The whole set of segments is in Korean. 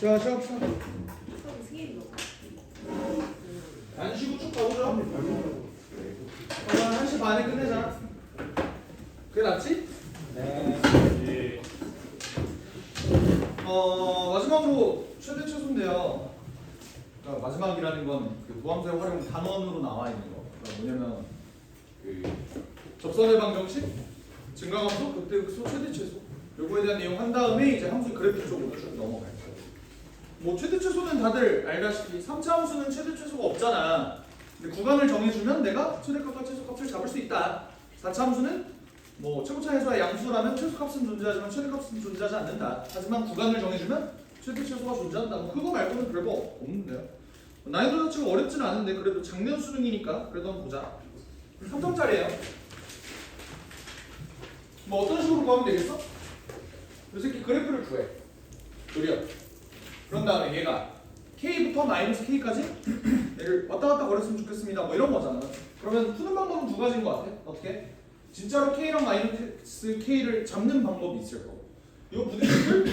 자, 시작. 안 쉬고 쭉 가보자. 1시 반에 끝내자. 그게 낫지? 네. 마지막으로 최대 최소인데요. 그러니까 마지막이라는 건 그 도함수의 활용 단원으로 나와 있는 거. 그러니까 뭐냐면 그 접선의 방정식, 증가함수, 극대극소, 최대 최소. 요거에 대한 내용 한 다음에 이제 함수 그래프 쪽으로 쭉 넘어갈 거예요. 뭐 최대 최소는 다들 알다시피 3차 함수는 최대 최소가 없잖아. 근데 구간을 정해주면 내가 최대값과 최소값을 잡을 수 있다. 4차 함수는 뭐 최고차 해소와 양수라면 최소값은 존재하지만 최대값은 존재하지 않는다. 하지만 구간을 정해주면 최대 최소가 존재한다. 뭐 그거 말고는 별거 없는데요. 난이도 자체가 어렵지는 않은데 그래도 작년 수능이니까 그래도 한번 보자. 3점짜리예요. 뭐 어떤 식으로 구하면 되겠어? 이 새끼 그래프를 구해. 요리야. 그런 다음에 얘가 K부터 마이너스 K까지 얘를 왔다 갔다 거렸으면 좋겠습니다. 뭐 이런 거잖아. 그러면 푸는 방법은 두 가지인 것 같아. 어떻게? 진짜로 K랑 마이너스 K를 잡는 방법이 있을 거고. 이 부등식을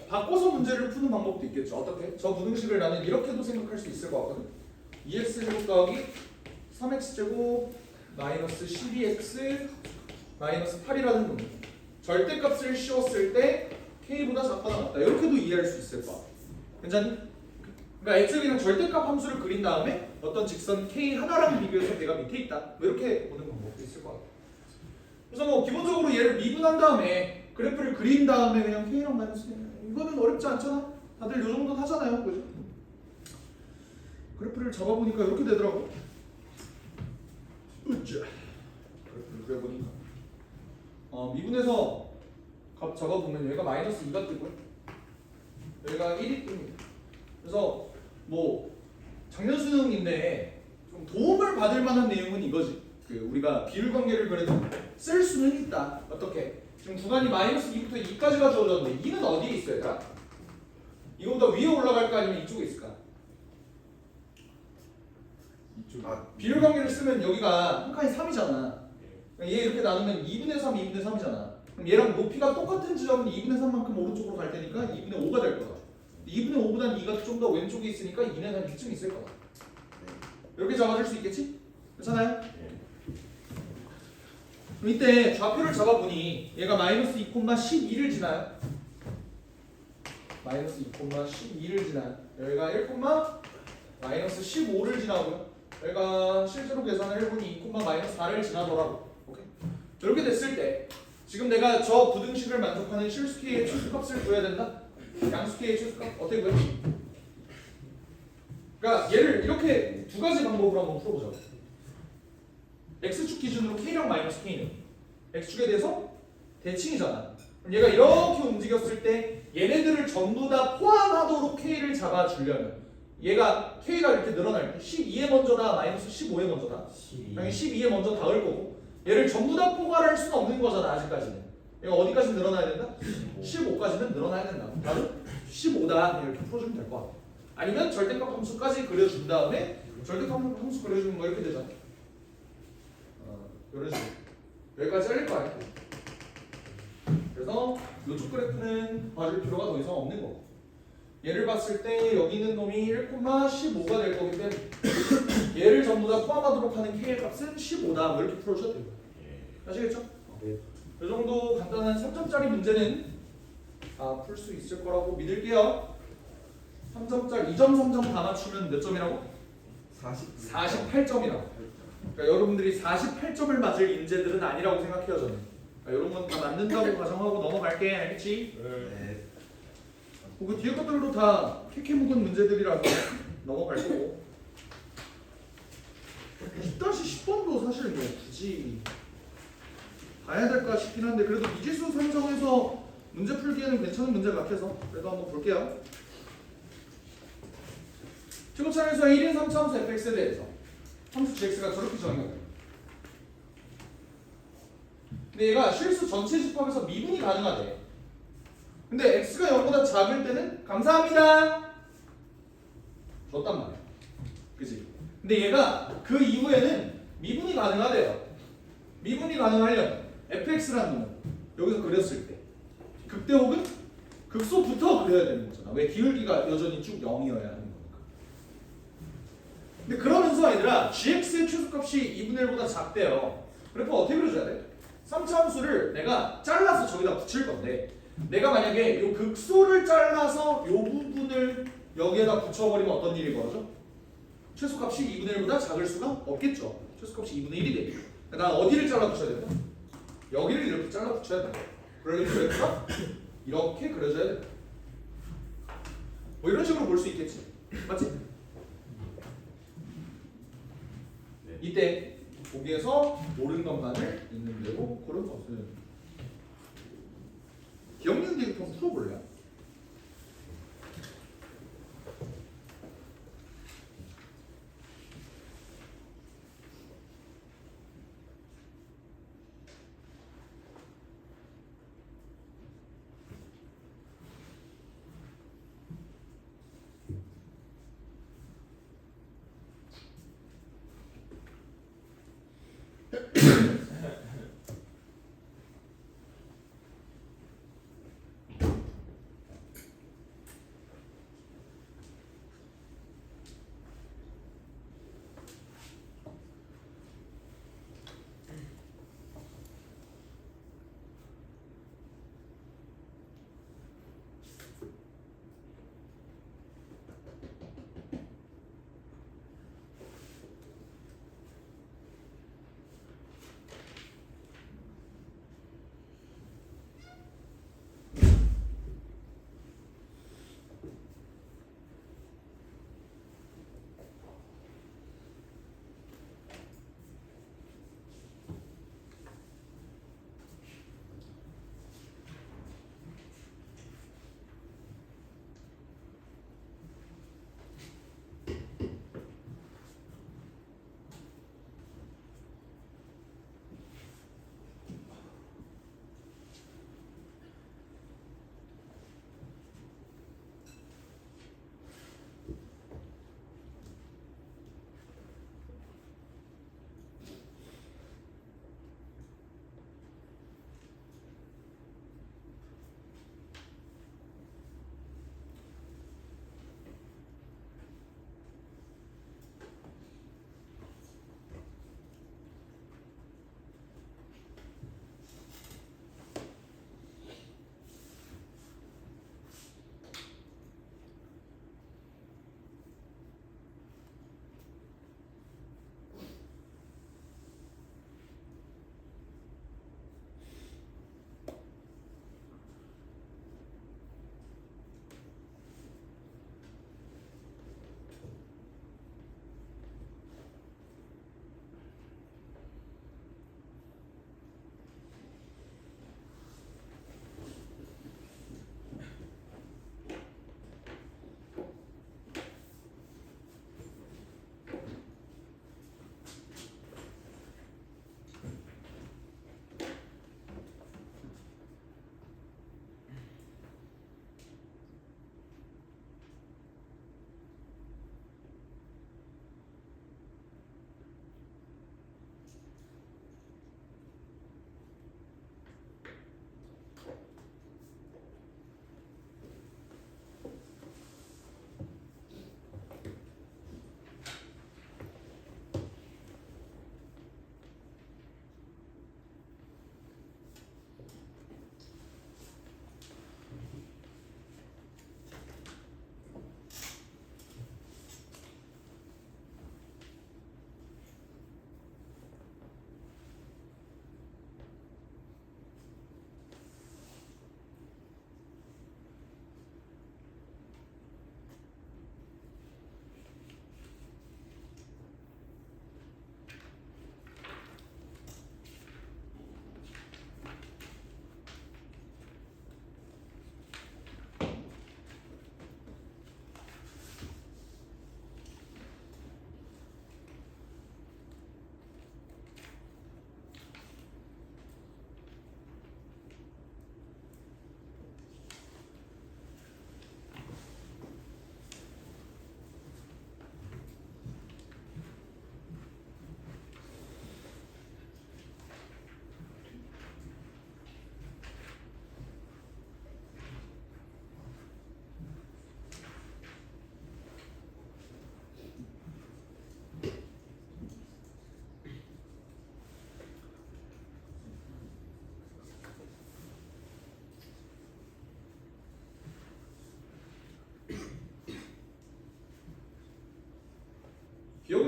바꿔서 문제를 푸는 방법도 있겠죠. 어떻게? 저 부등식을 나는 이렇게도 생각할 수 있을 것 같거든. 2x제곱 더하기 3x제곱 마이너스 12x 마이너스 8이라는 놈. 절대값을 씌웠을 때 K보다 작거나 같다. 이렇게도 이해할 수 있을 거야. 괜찮니? 그러니까 x에 그냥 절대값 함수를 그린 다음에 어떤 직선 K 하나랑 비교해서 걔가 밑에 있다. 뭐 이렇게 보는 방법도 있을 거야. 그래서 뭐 기본적으로 얘를 미분한 다음에 그래프를 그린 다음에 그냥 K랑 마이너스 K 이거는 어렵지 않잖아. 다들 요 정도는 하잖아요. 그죠? 그래프를 잡아보니까 이렇게 되더라고. 으쌰. 그래프를 그려보니까 미분해서 값 잡아보면 여기가 마이너스 2가 뜨고요. 여기가 1이 뜹니다. 그래서 뭐 작년 수능인데 좀 도움을 받을 만한 내용은 이거지. 그 우리가 비율 관계를 그래도 쓸 수는 있다. 어떻게? 지금 구간이 마이너스 2부터 2까지가 주어졌는데 2는 어디에 있어야 되나? 이거보다 위에 올라갈까 아니면 이쪽에 있을까? 이쪽. 비율 관계를 쓰면 여기가 한 칸이 3이잖아. 얘 이렇게 나누면 2분의 3, 2분의 3이잖아. 그럼 얘랑 높이가 똑같은 지점은 2분의 3만큼 오른쪽으로 갈 테니까 2분의 5가 될 거다. 2분의 5보단 2가 좀 더 왼쪽에 있으니까 2는 한 이쯤 있을 거다. 이렇게 잡아줄 수 있겠지? 괜찮아요? 그럼 이때 좌표를 잡아보니 얘가 마이너스 2,12를 지나요. 마이너스 2,12를 지나요. 여기가 1, 마이너스 15를 지나고요. 여기가 실제로 계산을 해보니 2, 마이너스 4를 지나더라고. 오케이? 이렇게 됐을 때 지금 내가 저 부등식을 만족하는 실수키의 최소값을 구해야 된다? 양수키의 최소값? 어떻게 구해? 그러니까 얘를 이렇게 두 가지 방법으로 한번 풀어보자고. X축 기준으로 K랑 마이너스 K는 X축에 대해서 대칭이잖아. 그럼 얘가 이렇게 움직였을 때 얘네들을 전부 다 포함하도록 K를 잡아주려면 얘가 K가 이렇게 늘어날 때 12에 먼저다 마이너스 15에 먼저다. 당연히 12에 먼저 닿을 거고 얘를 전부 다 포괄할 수는 없는 거잖아. 아직까지는. 얘가 어디까지 늘어나야 된다? 15까지는 늘어나야 된다. 나도 15다 이렇게 풀어주면 될 것 같아. 아니면 절대값 함수까지 그려준 다음에 절대값 함수 그려주면 뭐 이렇게 되잖아. 이런 식으로 여기까지 잘릴 거 아니야. 그래서 이쪽 그래프는 봐줄 필요가 더 이상 없는 거고 얘를 봤을 때 여기 있는 놈이 1,15가 될 거기 때문에 얘를 전부 다 포함하도록 하는 K의 값은 15다. 뭐 이렇게 풀어주셔도 돼요. 아시겠죠? 네. 이 정도 간단한 3점짜리 문제는 풀 수 있을 거라고 믿을게요. 3점짜리 2점 3점 다 맞추면 몇 점이라고? 48점이라고. 그러니까 여러분들이 48점을 맞을 인재들은 아니라고 생각해요 저는. 그러니까 이런 건 다 맞는다고 가정하고 넘어갈게. 알겠지? 네. 그 뒤에 것들도 다 캐캐 묵은 문제들이라서 넘어갈 거고 10-10번도 사실 뭐 굳이 봐야 될까 싶긴 한데 그래도 미지수 산정해서 문제 풀기에는 괜찮은 문제 같아서 그래도 한번 볼게요. 최고차에서 1인 3차 함수 fx에 대해서 함수 gx가 저렇게 정의가 돼요. 근데 얘가 실수 전체 집합에서 미분이 가능하대. 근데 x가 0보다 작을 때는 감사합니다 줬단 말이야. 그치? 근데 얘가 그 이후에는 미분이 가능하대요. 미분이 가능하려면 fx라는 놈은 여기서 그렸을 때 극대 혹은 극소부터 그려야 되는 거잖아. 왜 기울기가 여전히 쭉 0이어야 하는 거니까. 근데 그러면서 얘들아 gx의 최소값이 2분의 1보다 작대요. 그래프 어떻게 그려줘야 돼? 3차함수를 내가 잘라서 저기다 붙일 건데 내가 만약에 요 극소를 잘라서 요 부분을 여기에다 붙여버리면 어떤 일이 벌어져? 최소값이 2분의 1보다 작을 수가 없겠죠. 최소값이 2분의 1이 돼. 그러니까 난 어디를 잘라 붙여야 된다? 여기를 이렇게 잘라 붙여야 된다. 그러려면 그래프가 이렇게 그려져야 된다. 뭐 이런 식으로 볼 수 있겠지. 맞지? 네. 이때 거기에서 옳은 것만을 있는 대로 그런 것은 기억력 대입 한번 풀어볼래요?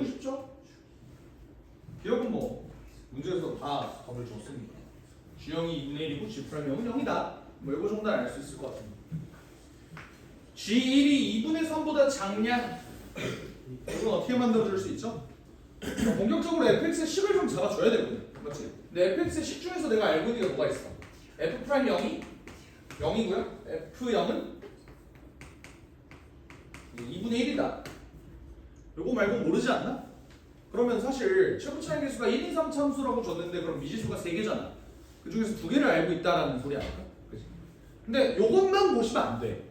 쉽죠? 기억은 뭐 문제에서 다 답을 줬으니까 G형이 2분의 1이고 G'형은 0이다. 뭐 이거 정도는 알 수 있을 것 같습니다. G1이 2분의 3보다 작냐? 이건 어떻게 만들어줄 수 있죠? 본격적으로 fx의 식을 좀 잡아줘야 되거든. 맞지? 근데 fx의 식 중에서 내가 알고 있는 게 뭐가 있어? f'0이 0이고요. f0은 2분의 1이다. 요거 말고 모르지 않나? 그러면 사실 최고차의 개수가 1, 2, 3 참수라고 줬는데 그럼 미지수가 3개잖아. 그 중에서 2개를 알고 있다라는 소리 아닐까? 그치? 근데 요것만 보시면 안 돼.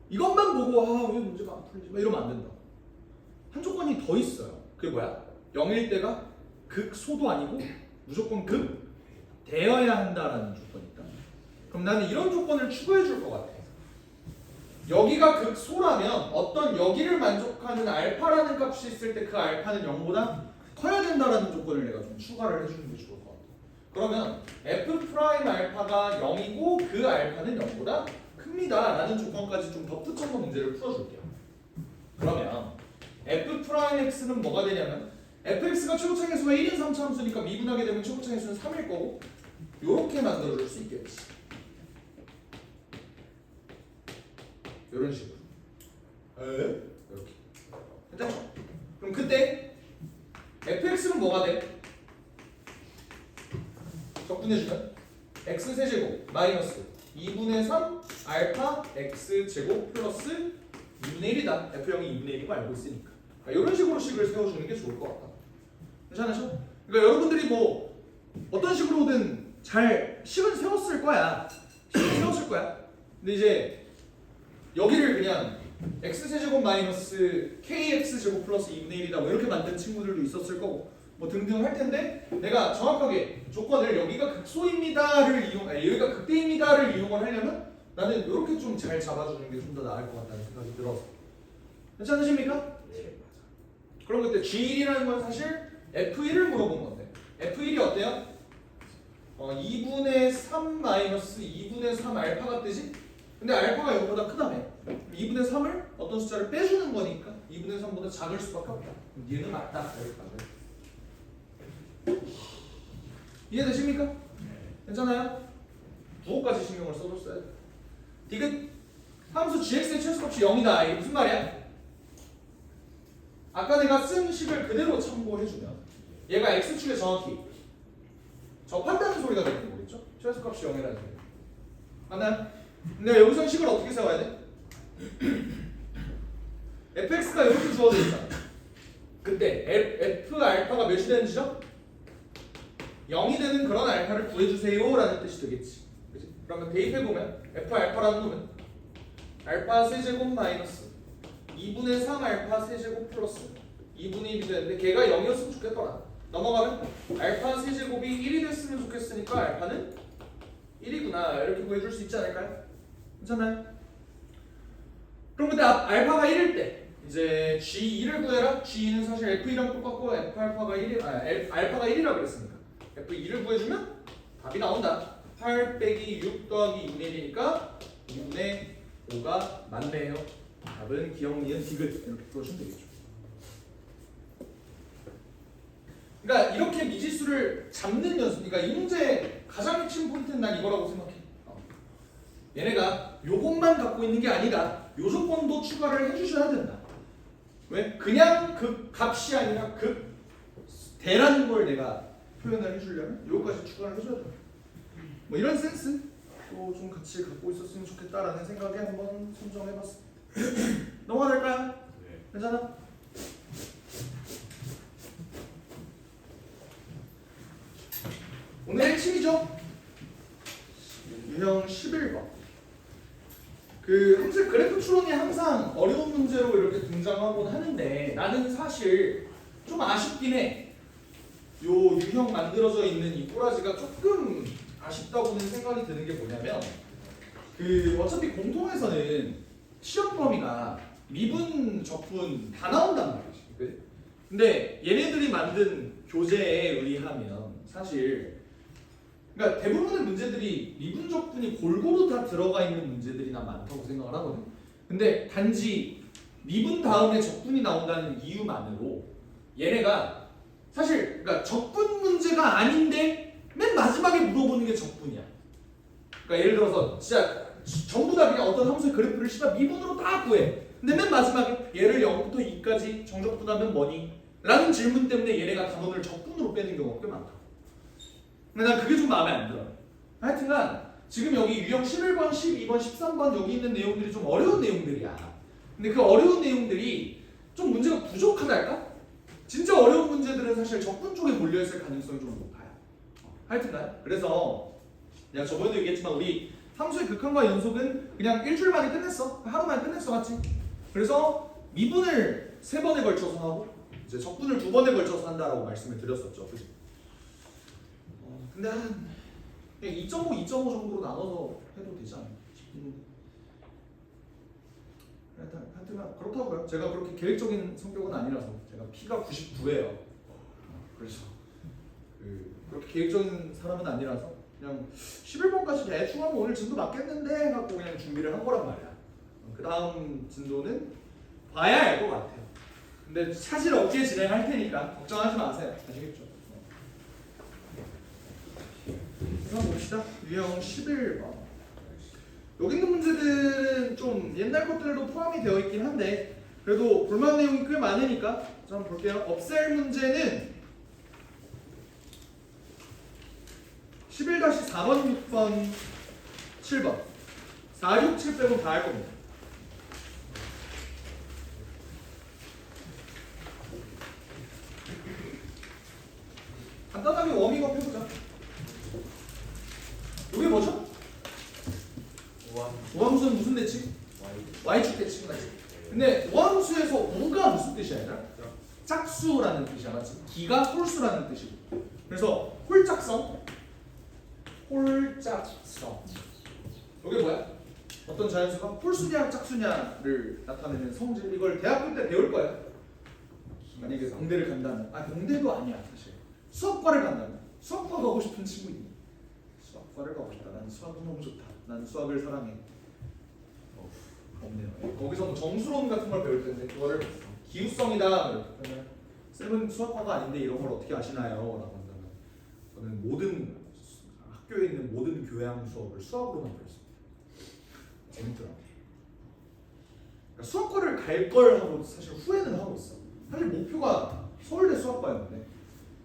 이것만 보고 왜 문제가 안 풀리지? 막 이러면 안 된다. 한 조건이 더 있어요. 그게 뭐야? 0일 때가 극소도 아니고 무조건 극대여야 한다라는 조건이 있다. 그럼 나는 이런 조건을 추구해 줄 것 같아. 여기가 극소라면 어떤 여기를 만족하는 알파라는 값이 있을 때 그 알파는 0보다 커야 된다라는 조건을 내가 좀 추가를 해주는 게 좋을 것 같아. 그러면 f' 알파가 0이고 그 알파는 0보다 큽니다 라는 조건까지 좀 덧붙여서 문제를 풀어줄게요. 그러면 f'x는 뭐가 되냐면 fx가 최고차의 수가 1인 3차 함수니까 미분하게 되면 최고차의 수는 3일 거고 요렇게 만들어줄 수 있겠지. 요런 식으로 이렇게 됐죠? 그럼 그때 fx는 뭐가 돼? 적분해주면 x 세제곱 마이너스 2분의 3 알파 x 제곱 플러스 2분의 1이다. f0이 2분의 1이고 알고 있으니까. 그러니까 이런 식으로 식을 세워주는 게 좋을 것 같다. 괜찮으셔? 그러니까 여러분들이 뭐 어떤 식으로든 잘 식은 세웠을 거야. 식은 세웠을 거야. 근데 이제 여기를 그냥 x 세제곱 마이너스 kx 제곱 플러스 2분의 1이다 뭐 이렇게 만든 친구들도 있었을 거고 뭐 등등 할 텐데 내가 정확하게 조건을 여기가 극소입니다를 여기가 극대입니다를 이용을 하려면 나는 이렇게 좀 잘 잡아주는 게 좀 더 나을 것 같다는 생각이 들어서 괜찮으십니까? 네. 그럼 그때 G1이라는 건 사실 F1을 물어본 건데 F1이 어때요? 2분의 3 마이너스 2분의 3 알파가 뜨지? 근데 알파가 0보다 크다며 2분의 3을 어떤 숫자를 빼주는 거니까 2분의 3보다 작을 수밖에 없다. 그럼 얘는 맞다. 여기까지 이해되십니까? 괜찮아요? 부호까지 신경을 써줬어야 돼. 디귿 함수 gx의 최소값이 0이다. 이게 무슨 말이야? 아까 내가 쓴 식을 그대로 참고해주면 얘가 x축에 정확히 접한다는 소리가 되는 거겠죠? 최소값이 0이라는 소리. 맞나요? 근데 여기서 식을 어떻게 세워야 돼? fx가 이렇게 주어져 있다. 그때 f 알파가 몇이 되는 지점? 0이 되는 그런 알파를 구해주세요 라는 뜻이 되겠지. 그치? 그러면 대입해보면 f 알파라는 놈은 알파 세제곱 마이너스 2분의 3 알파 세제곱 플러스 2분의 1이 되는데 걔가 0이었으면 좋겠더라. 넘어가면 알파 세제곱이 1이 됐으면 좋겠으니까 알파는 1이구나 이렇게 구해줄 수 있지 않을까요? 괜찮나요? 그럼 근데 알파가 1일 때 이제 G2를 구해라. G2는 사실 F2랑 똑같고 F 알파가 1이 알파가 1이라고 그랬으니까 F2를 구해주면 답이 나온다. 8 빼기 6 더하기 2분의 1이니까 2분의 5가 맞네요. 답은 기억, 니은, 디귿 이렇게 풀어주면 되겠죠. 그러니까 이렇게 미지수를 잡는 연습. 그러니까 이 문제 가장 핵심 포인트는 난 이거라고 생각해. 얘네가 요것만 갖고 있는 게 아니다. 요 조건도 추가를 해주셔야 된다. 왜? 그냥 그 값이 아니라 그 대라는 걸 내가 표현을 해주려면 요거까지 추가를 해줘야 된다. 뭐 이런 센스 또 좀 같이 갖고 있었으면 좋겠다라는 생각에 한번 선정해봤습니다. 넘어가 될까요? 네. 괜찮아? 오늘 핵심이죠? 유형 11번. 항상 그래프 추론이 항상 어려운 문제로 이렇게 등장하곤 하는데 나는 사실 좀 아쉽긴 해. 요 유형 만들어져 있는 이 꼬라지가 조금 아쉽다고는 생각이 드는 게 뭐냐면 어차피 공통에서는 시험 범위가 미분, 적분 다 나온단 말이지. 그치? 근데 얘네들이 만든 교재에 의하면 사실 그러니까 대부분의 문제들이 미분, 적분이 골고루 다 들어가 있는 문제들이 난 많다고 생각을 하거든. 근데 단지 미분 다음에 적분이 나온다는 이유만으로 얘네가 사실 그러니까 적분 문제가 아닌데 맨 마지막에 물어보는 게 적분이야. 그러니까 예를 들어서 진짜 전부 다 그냥 어떤 함수의 그래프를 씨발 미분으로 다 구해. 근데 맨 마지막에 얘를 0부터 2까지 정적분하면 뭐니? 라는 질문 때문에 얘네가 단원을 적분으로 빼는 경우가 꽤 많다. 근데 난 그게 좀 마음에 안 들어. 하여튼간 지금 여기 유형 11번, 12번, 13번 여기 있는 내용들이 좀 어려운 내용들이야. 근데 그 어려운 내용들이 좀 문제가 부족하달까? 진짜 어려운 문제들은 사실 적분 쪽에 몰려있을 가능성이 좀 높아요. 하여튼간 그래서 내가 저번에도 얘기했지만 우리 함수의 극한과 연속은 그냥 일주일 만에 끝냈어. 하루 만에 끝냈어, 맞지? 그래서 미분을 3번에 걸쳐서 하고 이제 적분을 2번에 걸쳐서 한다라고 말씀을 드렸었죠. 그치? 근데 한 2.5 정도로 나눠서 해도 되지 않나 싶긴 한데 하여튼 그렇다고요. 제가 그렇게 계획적인 성격은 아니라서 제가 P가 99예요. 그래서 그렇게 계획적인 사람은 아니라서 그냥 11번까지 대충 하면 오늘 진도 맞겠는데 하고 그냥 준비를 한 거란 말이야. 그 다음 진도는 봐야 알 것 같아요. 근데 사실 없게 진행할 테니까 걱정하지 마세요. 아시겠죠? 한번 봅시다. 유형 11번. 여기 있는 문제들은 좀 옛날 것들도 포함이 되어 있긴 한데 그래도 볼만한 내용이 꽤 많으니까 자, 한번 볼게요. 없앨 문제는 11-4번, 6번, 7번 4, 6, 7 빼고 다 할 겁니다. 간단하게 워밍업 해보자. 이게 뭐죠? 우함수는 무슨 대칭? Y축 대칭 맞지? 근데 우함수에서 우가 무슨 뜻이야 얘들아? 짝수라는 뜻이야 맞지? 기가 홀수라는 뜻이고 그래서 홀짝성 이게 뭐야? 어떤 자연수가 홀수냐 짝수냐를 나타내는 성질 이걸 대학교 때 배울 거야. 만약에 공대를 간다면 공대도 아니야 사실 수학과를 간다면 수학과 가고 싶은 친구 있니? 수학과를 가고 싶다. 난 수학은 너무 좋다. 난 수학을 사랑해. 없네요. 거기서 뭐 정수론 같은 걸 배울 텐데 그거를 기후성이다. 그러면 쌤은 수학과가 아닌데 이런 걸 어떻게 아시나요? 라고 한다면 저는 모든 학교에 있는 모든 교양 수업을 수학으로만 배웠습니다. 재밌더라고요. 그러니까 수학과를 갈 걸 하고 사실 후회는 하고 있어. 사실 목표가 서울대 수학과였는데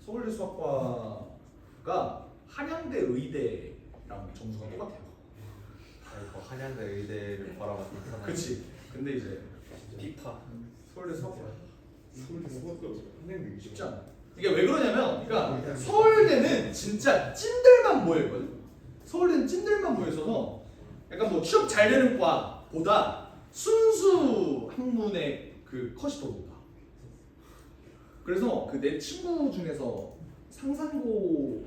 서울대 수학과가 한양대 의대랑 점수가 똑같아요. 그 한양대 의대를 바라봤던 사람. 그치. 근데 이제 피파. 서울대 수학과 한양대 쉽지 않아. 이게 왜 그러냐면 그러니까 서울대는 진짜 찐들만 모여있거든. 서울대는 찐들만 모여있어서 약간 뭐 취업 잘 되는 과보다 순수 학문의 그 컷이 더 높아. 그래서 그 내 친구 중에서 상산고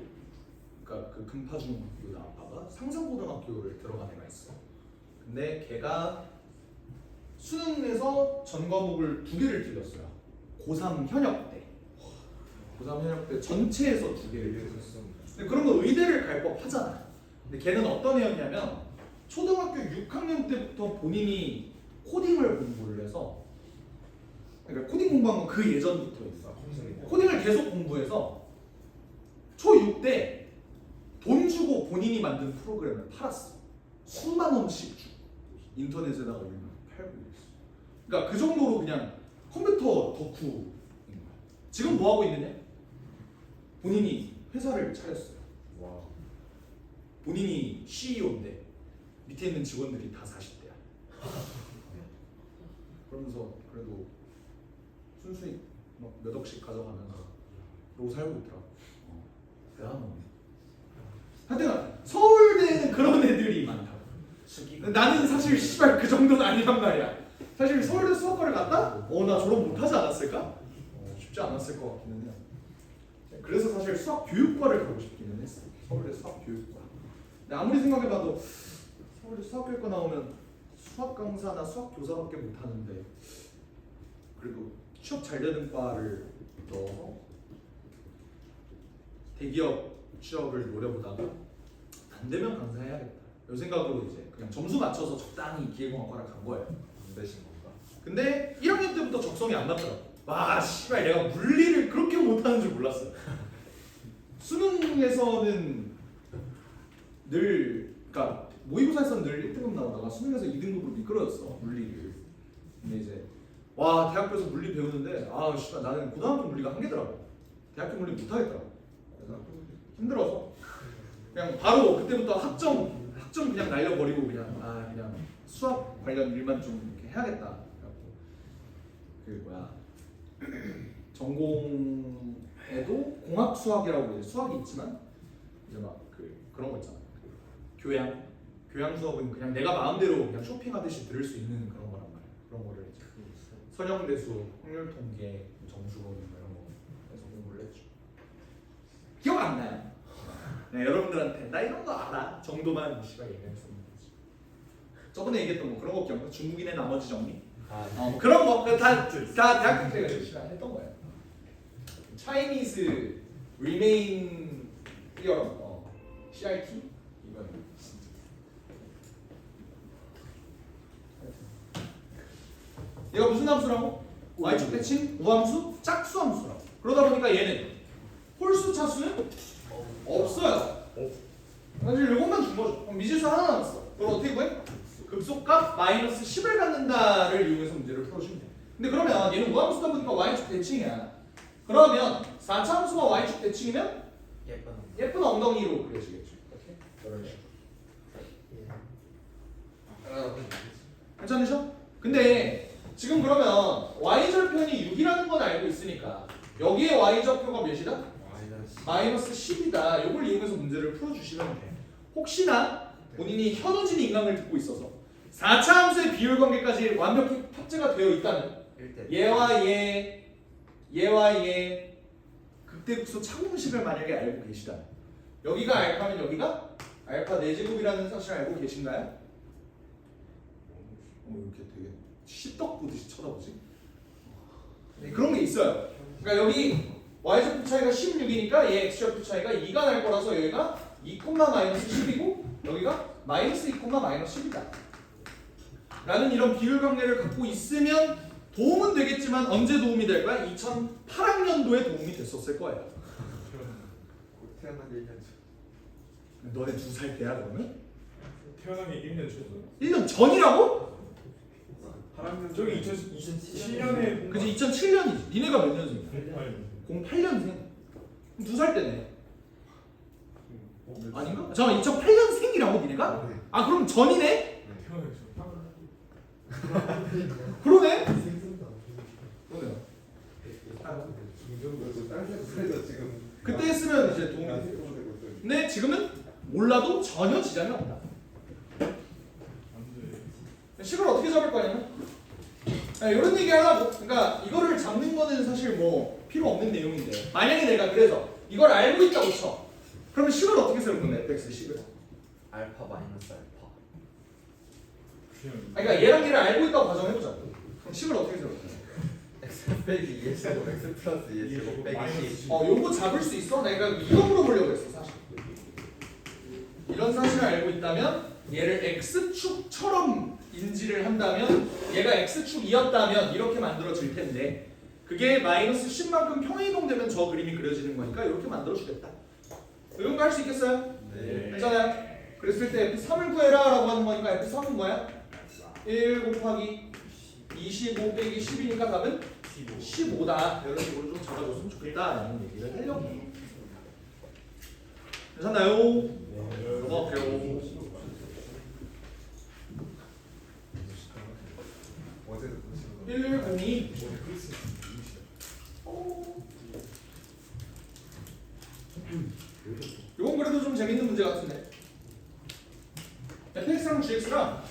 그러니까 그 금파중학교 나왔다가 상산고등학교를 들어간 애가 있어. 근데 걔가 수능에서 전 과목을 2개를 틀렸어요. 고3 현역 때. 고3 현역 때 전체에서 2개를 틀렸어. 근데 그런 거 의대를 갈 법 하잖아. 근데 걔는 어떤 애였냐면 초등학교 6학년 때부터 본인이 코딩을 공부를 해서 그러니까 코딩 공부한 건 그 예전부터 있어. 코딩을 계속 공부해서 초6 때 돈 주고 본인이 만든 프로그램을 팔았어. 수만 원씩 주고 인터넷에다가 올리면 팔고 있어. 그러니까 그 정도로 그냥 컴퓨터 덕후인 거야. 지금 뭐 하고 있느냐? 본인이 회사를 차렸어요. 와. 본인이 CEO인데 밑에 있는 직원들이 다 40대야. 그러면서 그래도 순수익 몇 억씩 가져가면서 그러고 살고 있더라고. 대단한 놈이야. 하여튼 서울대는 그런 애들이 많다고. 나는 사실 씨발 그 정도는 아니란 말이야. 사실 서울대 수학과를 갔다? 나 졸업 못하지 않았을까? 쉽지 않았을 것 같기는 해요. 그래서 사실 수학 교육과를 가고 싶기는 했어. 서울대 수학 교육과. 근데 아무리 생각해봐도 서울대 수학 교육과 나오면 수학 강사나 수학 교사밖에 못하는데 그래도 취업 잘 되는 과를 넣어서 대기업 취업을 노려보다가 안 되면 강사해야겠다. 이 생각으로 이제 그냥 점수 맞춰서 적당히 기계공학과를 간 거예요. 안 되신 건가? 근데 1학년 때부터 적성이 안 맞더라고. 와 씨발 내가 물리를 그렇게 못하는 줄 몰랐어. 수능에서는 늘 그러니까 모의고사에서는 늘 1등급 나오다가 수능에서 2등급으로 미끄러졌어 물리를. 근데 이제 와 대학교에서 물리 배우는데 아 씨발 나는 고등학교 물리가 한계더라고. 대학교 물리 못하겠더라고. 그래서 힘들어서 그냥 바로 그때부터 학점 그냥 날려버리고 그냥 수학 관련 일만 좀 이렇게 해야겠다. 그래갖고 그 뭐야 전공에도 공학 수학이라고 이제 수학이 있지만 이제 막 그런 거 있잖아. 교양 수업은 그냥 내가 마음대로 그냥 쇼핑하듯이 들을 수 있는 그런 거란 말이야. 그런 거를 이제 선형대수, 확률통계, 정수론 이런 거 해서 공부를 했죠. 기억 안 나요? 네, 여러분들한테 나 이런 거 알아 정도만 씨발 얘기했었는데 저번에 얘기했던 뭐 그런 거 기억나? 중국인의 나머지 정리? 뭐 그런 거 다 대학교 때 열심히 했던 거예요. Chinese Remain Theorem, CRT 이건 진짜. 얘가 무슨 함수라고? y축 대칭 우함수 짝수함수라고. 그러다 보니까 얘는 홀수 차수는 없어요. 사실 이것만 준 거죠. 그럼 미지수 하나 남았어. 그럼 어떻게 구해? 급속값 마이너스 10을 갖는다를 이용해서 문제를 풀어주면 돼. 근데 그러면 얘는 우함수다 보니까 y축 대칭이야. 그러면 4차 함수가 y축 대칭이면 예쁜 엉덩이로 그려지겠죠. 이렇게 이런 식으로. 괜찮으셔? 근데 지금 그러면 y절편이 6이라는 건 알고 있으니까 여기에 y절표가 몇이다? 마이너스 10이다. 이걸 이용해서 문제를 풀어주시면 돼. 혹시나 본인이 현우진 인강을 듣고 있어서 4차 함수의 비율 관계까지 완벽히 탑재가 되어 있다면 얘와 얘 극대국수 차공식을 만약에 알고 계시다면 여기가 알파면 여기가 알파 4제곱이라는 사실을 알고 계신가요? 이렇게 되게 시떡 보듯이 쳐다보지? 네, 그런 게 있어요. 그러니까 여기 y절표 차이가 16이니까 얘 x절표 차이가 2가 날 거라서 여기가 2, 마이너스 10이고 여기가 마이너스 2, 마이너스 10이다 라는 이런 비율 관계를 갖고 있으면 도움은 되겠지만 언제 도움이 될 거야? 2008학년도에 도움이 됐었을 거예요. 태어나기 1년 전. 너네 2살 때야 그러면? 태어나기 1년 전이요. 1년 전이라고? 8학년 저기 2007년에 그치 2007년이지. 니네가 몇 년생이야? 08년생. 2살 때네. 아닌가? 잠깐 2008년생이라고 니네가? 네. 아 그럼 전이네? 태어나죠. 그러네? 그러네요. 그래서 지금 그때 했으면 이제 도움이 돼. 근데 지금은 몰라도 전혀 지장이 없다. 식을 어떻게 잡을 거냐면 이런 얘기 하려고. 그러니까 이거를 잡는 거는 사실 뭐 필요 없는 내용인데 만약에 내가 그래서 이걸 알고 있다고 쳐. 그러면 식을 어떻게 세울 건데? fx 식을. 알파 마이너스 알파. 그러니까 얘랑 얘를 알고 있다고 가정해보자. 그럼 식을 어떻게 세울 거야? x 빼기 2x고 x 플러스 2x고 빼기 10. 요거 잡을 수 있어? 내가 이거 물어보려고 했어 사실. 이런 사실을 알고 있다면 얘를 x축처럼 인지를 한다면 얘가 x축이었다면 이렇게 만들어질 텐데 그게 마이너스 10만큼 평행이동되면 저 그림이 그려지는 거니까 이렇게 만들어주겠다. 이런 거 할 수 있겠어요? 네. 괜찮아요? 그랬을 때 F3을 구해라 라고 하는 거니까 F3은 뭐야? 1 곱하기 25 빼기 10이니까 답은 15다. 이런 식으로 좀 잡아줬으면 좋겠다 라는 얘기를 하려고. 괜찮나요? 넘어갈게요. 어제도 보시는 거. 102 이건 그래도 좀 재밌는 문제 같은데. fx랑 gx랑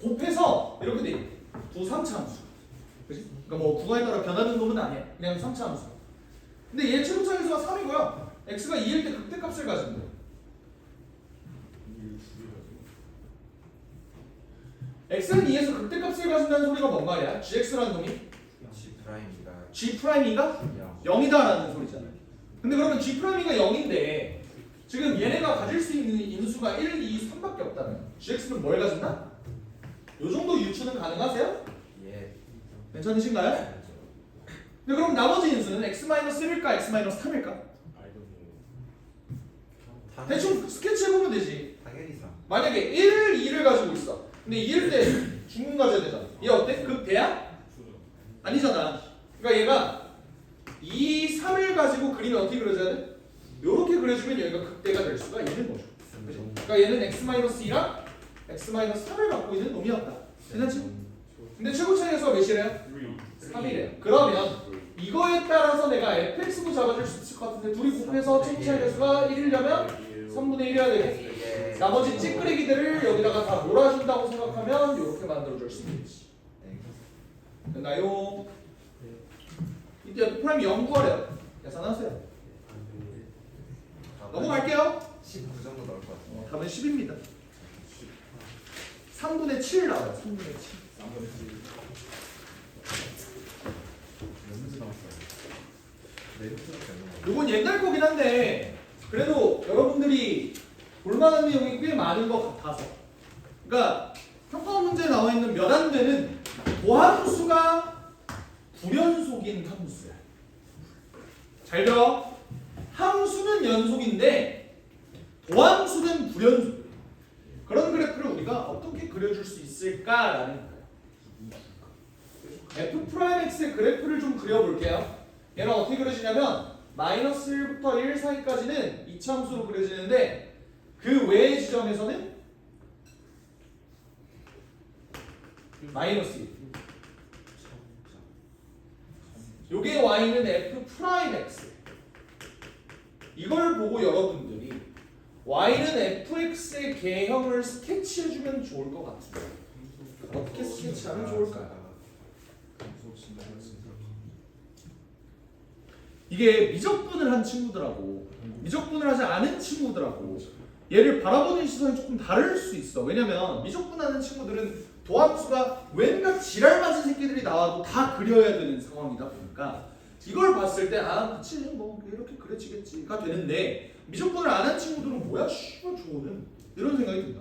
곱해서 이렇게 돼 있네. 두 3차 함수. 그치? 그러니까 뭐 구간에 따라 변하는 놈은 아니야. 그냥 3차 함수. 근데 얘 최고차계수가 3이고요. x가 2일 때 극대값을 가진대. x는 2에서 극대값을 가진다는 소리가 뭔 말이야? gx라는 놈이 G 프라임이라 g'이가 0이다라는 소리잖아요. 근데 그러면 g'이가 0인데 지금 얘네가 가질 수 있는 인수가 1, 2, 3밖에 없다면 gx는 뭘 가진다? 요 정도 유추는 가능하세요? 예. 괜찮으신가요? 근데 그럼 나머지 인수는 x-1일까 x-3일까? 대충 스케치 해보면 되지. 당연히 3. 만약에 1, 2를 가지고 있어. 근데 2일 때 중근 가져야 되잖아. 얘 어때? 극대야? 아니잖아. 그러니까 얘가 2, 3을 가지고 그림이 어떻게 그려져야 돼? 요렇게 그려주면 여기가 극대가 될 수가 있는 거죠. 그치? 그러니까 얘는 x-2랑 x-3을 갖고 있는 놈이었다. 괜찮지? 근데 최고 차이에서 몇이래요? 3이래요. 그러면 이거에 따라서 내가 fx도 잡아줄 수 있을 것 같은데 둘이 곱해서 최고 차이 대수가 1이려면 3분의 1이어야 되겠지. 나머지 찌끄레기들을 여기다가 다 몰아준다고 생각하면 이렇게 만들어줄 수 있지. 됐나요? 이때 F'이 0 구하래요. 계산하세요. 넘어갈게요. 19 정도 나올 것 같아요. 답은 10입니다. 3분의 7 나와요. 3분의 7. 몇 문제 나왔어요? 네 문제밖에 안 나와요. 요건 옛날 거긴 한데 그래도 여러분들이 볼만한 내용이 꽤 많은 것 같아서. 그러니까 평가 문제에 나와 있는 몇 안 되는 도함수가 불연속인 함수야. 잘 들어. 함수는 연속인데 도함수는 불연속. 그런 그래프를 우리가 어떻게 그려줄 수 있을까라는 거예요. F'X의 그래프를 좀 그려볼게요. 얘는 어떻게 그려지냐면 마이너스 1부터 1 사이까지는 이차함수로 그려지는데 그 외의 지점에서는 마이너스 1. 요게 y는 F'X. 이걸 보고 여러분들이 y는 fx의 개형을 스케치해주면 좋을 것 같은데 어떻게 스케치하면 좋을까요? 이게 미적분을 한 친구들하고 미적분을 하지 않은 친구들하고 얘를 바라보는 시선이 조금 다를 수 있어. 왜냐면 미적분하는 친구들은 도함수가 왠가 지랄맞은 새끼들이 나와도 다 그려야 되는 상황이다 보니까 이걸 봤을 때 아 그치 뭐 이렇게 그려지겠지가 되는데 미적분을 안 한 친구들은 뭐야 씨발 저거는 이런 생각이 든다.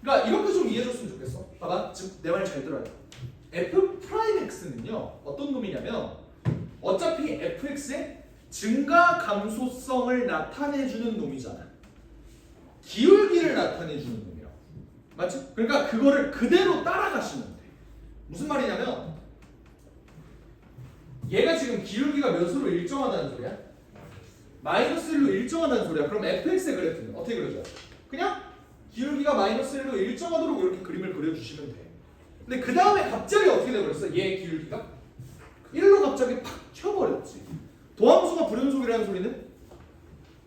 그러니까 이렇게 좀 이해해줬으면 좋겠어. 봐봐 지금 내 말 잘 들어요. F'X는요 어떤 놈이냐면 어차피 fx의 증가 감소성을 나타내주는 놈이잖아. 기울기를 나타내주는 놈이라고. 맞지? 그러니까 그거를 그대로 따라가시면 돼. 무슨 말이냐면 얘가 지금 기울기가 몇으로 일정하다는 소리야? 마이너스 1로 일정하다는 소리야. 그럼 fx의 그래프는 어떻게 그려줘요? 그냥 기울기가 마이너스 1로 일정하도록 이렇게 그림을 그려주시면 돼. 근데 그 다음에 갑자기 어떻게 돼버렸어? 얘 기울기가 1로 갑자기 팍 튀어버렸지. 도함수가 불연속이라는 소리는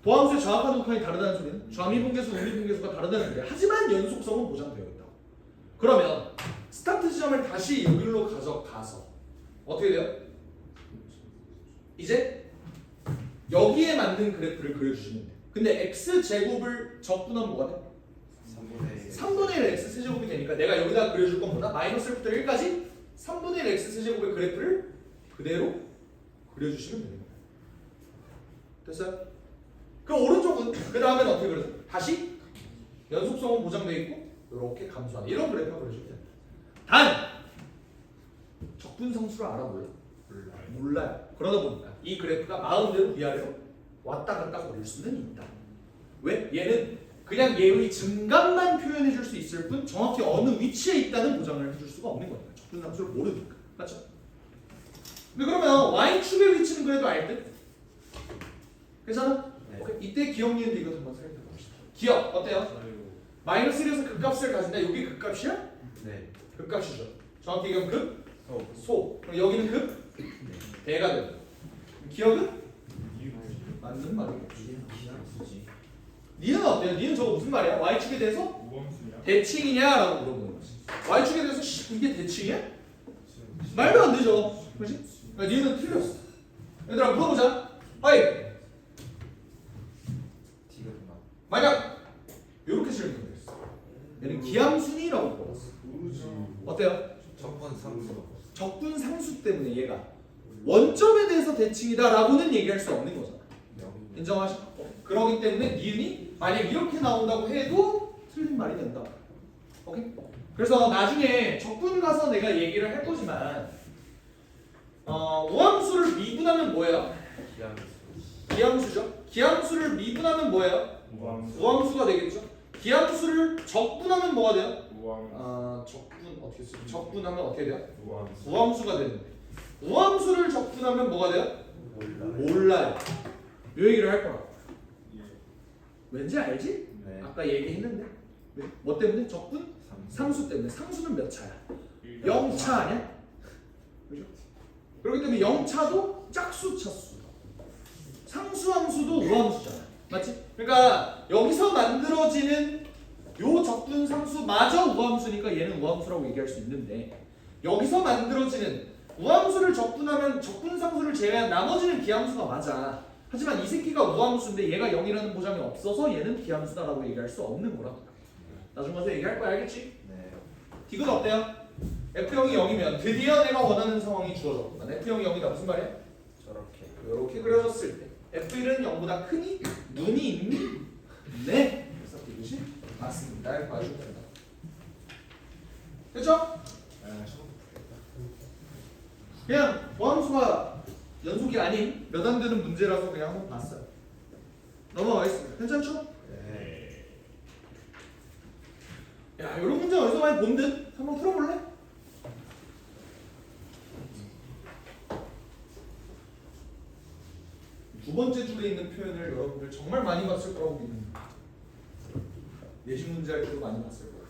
도함수의 정확한 음판이 다르다는 소리는 좌미분계수, 우미분계수가 다르다는 소리야. 하지만 연속성은 보장되어 있다고. 그러면 스타트 지점을 다시 여기로 가져가서 어떻게 돼요? 이제 여기에 맞는 그래프를 그려주시면 돼. 근데 x제곱을 적분하면 뭐가 돼? 3분의 1 x세제곱이 되니까 내가 여기다 그려줄 건 뭐다? 마이너스 1부터 1까지 3분의 1 x세제곱의 그래프를 그대로 그려주시면 되는 거예요. 됐어요? 그럼 오른쪽은 그 다음엔 어떻게 그려서 다시 연속성은 보장되어 있고 이렇게 감소하는 이런 그래프가 그려주면 됩니다. 단 적분상수를 알아 몰라? 몰라요. 그러다 보니까 이 그래프가 마음대로 위아래로 왔다 갔다 거릴 수는 있다. 왜? 얘는 그냥 얘의 증감만 표현해 줄 수 있을 뿐 정확히 어느 위치에 있다는 보장을 해줄 수가 없는 거니까. 적분상수를 모르니까. 맞죠? 근데 그러면 y축의 위치는 그래도 알 듯? 괜찮아? 네. 오케이. 이때 기억 니은데 이것 한번 살펴봅시다. 기억 어때요? 마이너스 1에서 극값을 가진다. 여기 극값이야? 네. 극값이죠. 정확히 얘기하면 극? 소. 소. 그럼 여기는 극? 대가 되고. 기억은? 맞는 말이겠지. 니는 어때요? 니는 저거 무슨 말이야? y축에 대해서 대칭이냐라고 물어보는 거지. y축에 대해서 이게 대칭이야? 말도 안 되죠. 그렇지? 그러니까 니는 틀렸어. 얘들아 물어보자. 아이 T가 만약 이렇게 질문했어. 얘는 기함순이라고 물어봤어. 어때요? 적분 상수. 적분 상수 때문에 얘가 원점에 대해서 대칭이다라고는 얘기할 수 없는 거잖아. 인정하시죠? 그러기 때문에 니은이 만약 이렇게 나온다고 해도 틀린 말이 된다. 오케이? 그래서 나중에 적분 가서 내가 얘기를 할 거지만 우함수를 미분하면 뭐예요? 기하수. 기함수죠. 기함수를 미분하면 뭐예요? 우함수. 우함수가 되겠죠. 기함수를 적분하면 뭐가 돼요? 우함수. 적분 어떻게 쓰죠? 적분하면 어떻게 돼요? 우함수. 우함수가 되는데 우함수를 적분하면 뭐가 돼요? 몰라. 몰라요. 요 얘기를 할 거야. 예. 왠지 알지? 네. 아까 얘기했는데 왜? 뭐 때문에? 적분? 상수 때문에. 상수는 몇 차야? 0차 아니야? 그죠? 그렇기 때문에 0차도 짝수 차수. 상수함수도 우함수잖아. 맞지? 그러니까 여기서 만들어지는 요 적분 상수마저 우함수니까 얘는 우함수라고 얘기할 수 있는데 여기서 만들어지는 우함수를 적분하면 적분 상수를 제외한 나머지는 기함수가 맞아. 하지만 이 새끼가 우함수인데 얘가 0이라는 보장이 없어서 얘는 기함수다라고 얘기할 수 없는 거라. 나중 가서 얘기할 거야. 알겠지? 네. 디귿 어때요? F형이 0이면 드디어 내가 원하는 상황이 주어졌구나. F형이 0이다 무슨 말이야? 저렇게. 이렇게 그려졌을 때 F1은 0보다 크니? 눈이 있니? 네. 그래서 이것이 맞습니다. 이렇게 봐주면 된다. 됐죠? 아, 시험 풀겠다. 그냥 보함수가 연속이 아닌 몇 안 되는 문제라서 그냥 한번 봤어요. 넘어가겠습니다. 괜찮죠? 네. 야, 이런 문제 어디서 많이 본 듯? 한번 풀어볼래? 두 번째 줄에 있는 표현을 여러분들 정말 많이 봤을 거라고 믿습니다. 내신 문제 할 때도 많이 봤을 거예요.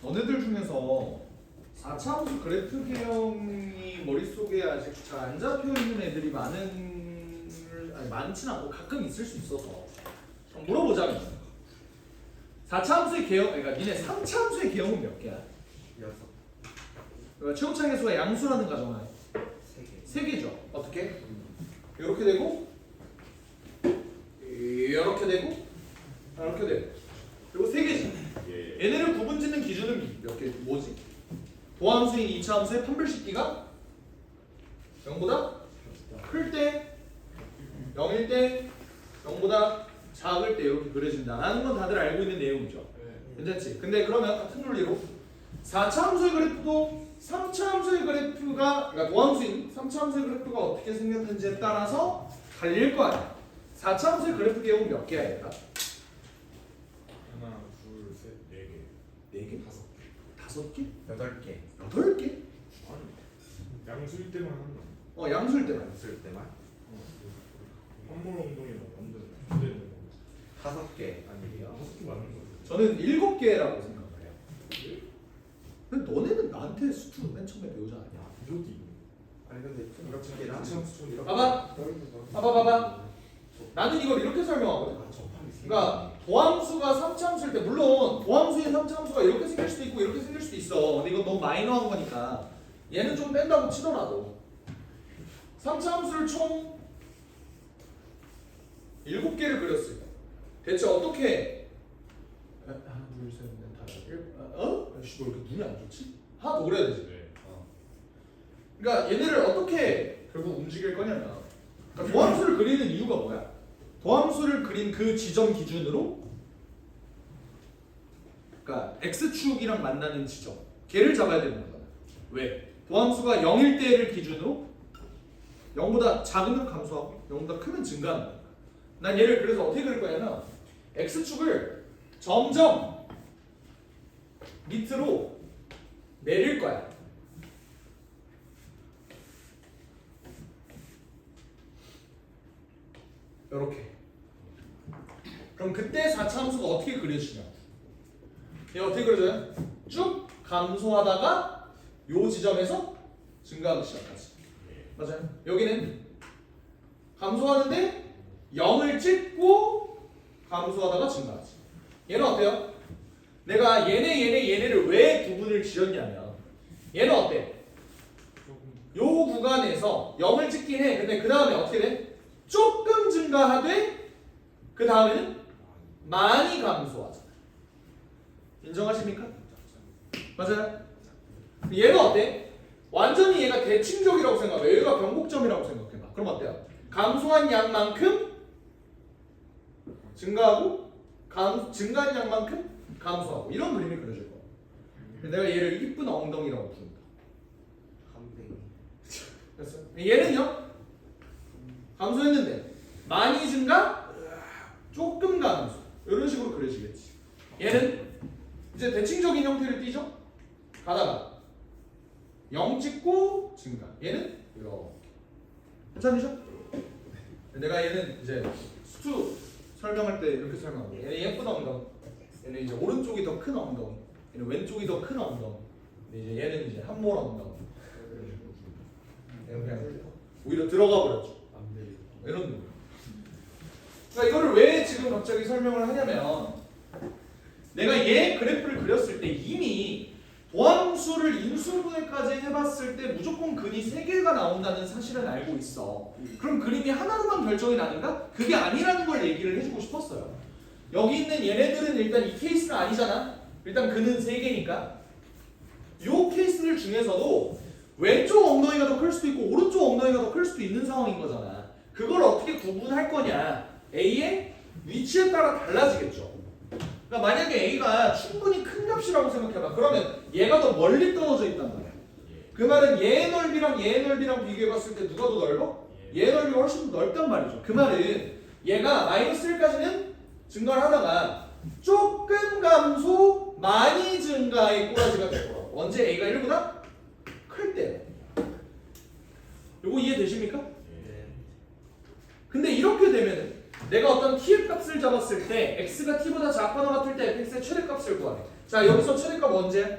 너네들 중에서 4차함수 그래프 개형이 머릿속에 아직 잘 안 잡혀 있는 애들이 많진 않고 가끔 있을 수 있어서 한번 물어보자면 4차함수의 개형, 그러니까 니네 3차함수의 개형은 몇 개야? 6. 그러니까 최고차의 수가 양수라는 가정하에 3개. 3개죠. 어떻게? 이렇게 되고 이렇게 되고 이렇게 되고 그리고 3개지. 얘네를 구분짓는 기준은 몇 개? 뭐지? 도함수인 2차함수의 판별식기가 0보다 클 때, 0일 때, 0보다 작을 때 이렇게 그려진다라는 건 다들 알고 있는 내용이죠. 괜찮지? 근데 그러면 같은 논리로 4차함수의 그래프도 3차함수의 그래프가, 그러니까 도함수인 3차함수의 그래프가 어떻게 생겼는지에 따라서 갈릴 거 아니야. 4차함수의 그래프 개형은 몇 개야 얘가? 하나, 둘, 셋, 네 개. 4개? 다섯 개. 5개? 8개. 8개? 아니, 양수일 때만 한다. 양수일 때만. 쓸 때만. 환물 엉덩이랑 완전 반대되는 거. 5개. 아니에요. 다섯 개 맞는 거. 저는 7개라고 생각을 해요. 근데 너네는 나한테 수투 맨 처음에 배우지 않았냐? 이렇게. 아니 근데 이렇게 개랑 봐봐. 나는 이걸 이렇게 설명하거든. 그러니까 도함수가 3차함수일 때 물론 도함수인 3차함수가 이렇게 생길 수도 있고 이렇게 생길 수도 있어. 근데 이건 너무 마이너한 거니까 얘는 좀 뺀다고 치더라도 3차함수를 총 7개를 그렸을 때 대체 어떻게 하나 둘셋넷 다섯 뭐 이렇게 눈이 안 좋지? 하나 더 그려야 되지. 네. 그러니까 얘네를 어떻게 결국 움직일 거냐면 그러니까 도함수를 그리는 이유가 뭐야? 도함수를 그린 그 지점 기준으로 그러니까 x축이랑 만나는 지점 걔를 잡아야 되는 거잖아. 왜? 도함수가 0일 때를 기준으로 0보다 작으면 감소하고 0보다 크면 증가하는 거야. 난 얘를 그래서 어떻게 그릴 거냐면 x축을 점점 밑으로 내릴 거야. 이렇게. 그럼 그때 4차 함수가 어떻게 그려지냐? 얘 어떻게 그려져요? 쭉 감소하다가 요 지점에서 증가하기 시작하지. 맞아요? 여기는 감소하는데 0을 찍고 감소하다가 증가하지. 얘는 어때요? 내가 얘네를 왜 구분을 지었냐면 얘는 어때? 요 구간에서 0을 찍긴 해. 근데 그 다음에 어떻게 돼? 조금 증가하되 그 다음에는 많이 감소하잖아. 인정하십니까? 맞아요? 얘는 어때? 완전히 얘가 대칭적이라고 생각해. 얘가 변곡점이라고 생각해봐. 그럼 어때요? 감소한 양만큼 증가하고 증가한 양만큼 감소하고 이런 그림이 그려질 거야. 내가 얘를 이쁜 엉덩이라고 부른다. 됐어요? 얘는요? 감소했는데 많이 증가, 조금 감소 이런 식으로 그려지겠지. 얘는 이제 대칭적인 형태를 띠죠. 가다가 0 찍고 증가. 얘는 이렇게. 괜찮으셔? 내가 얘는 이제 수투 설명할 때 이렇게 설명하고 얘는 예쁜 엉덩이, 얘는 이제 오른쪽이 더 큰 엉덩이, 얘는 왼쪽이 더 큰 엉덩이. 근데 이제 얘는 이제 함몰 엉덩이. 얘는 그냥 오히려 들어가 버렸죠. 이런 느낌. 그러니까 이거를 왜 지금 갑자기 설명을 하냐면 내가 얘 그래프를 그렸을 때 이미 도함수를 인수분해까지 해봤을 때 무조건 근이 3개가 나온다는 사실은 알고 있어. 그럼 그림이 하나로만 결정이 나는가? 그게 아니라는 걸 얘기를 해주고 싶었어요. 여기 있는 얘네들은 일단 이 케이스는 아니잖아. 일단 근은 3개니까 요 케이스들 중에서도 왼쪽 엉덩이가 더 클 수도 있고 오른쪽 엉덩이가 더 클 수도 있는 상황인 거잖아. 그걸 어떻게 구분할 거냐? A의 위치에 따라 달라지겠죠. 그러니까 만약에 A가 충분히 큰 값이라고 생각해봐. 그러면 얘가 더 멀리 떨어져 있단 말이야. 그 말은 얘의 넓이랑 비교해봤을 때 누가 더 넓어? 얘의 넓이가 훨씬 더 넓단 말이죠. 그 말은 얘가 마이너스 1까지는 증가를 하다가 조금 감소, 많이 증가의 꼬라지가 될 거야. 언제 A가 1보다 클 때. 요거 이해되십니까? 근데 이렇게 되면은 내가 어떤 t의 값을 잡았을 때 x가 t보다 작거나 같을 때 fx의 최대값을 구하래. 자 여기서 최대값 언제야?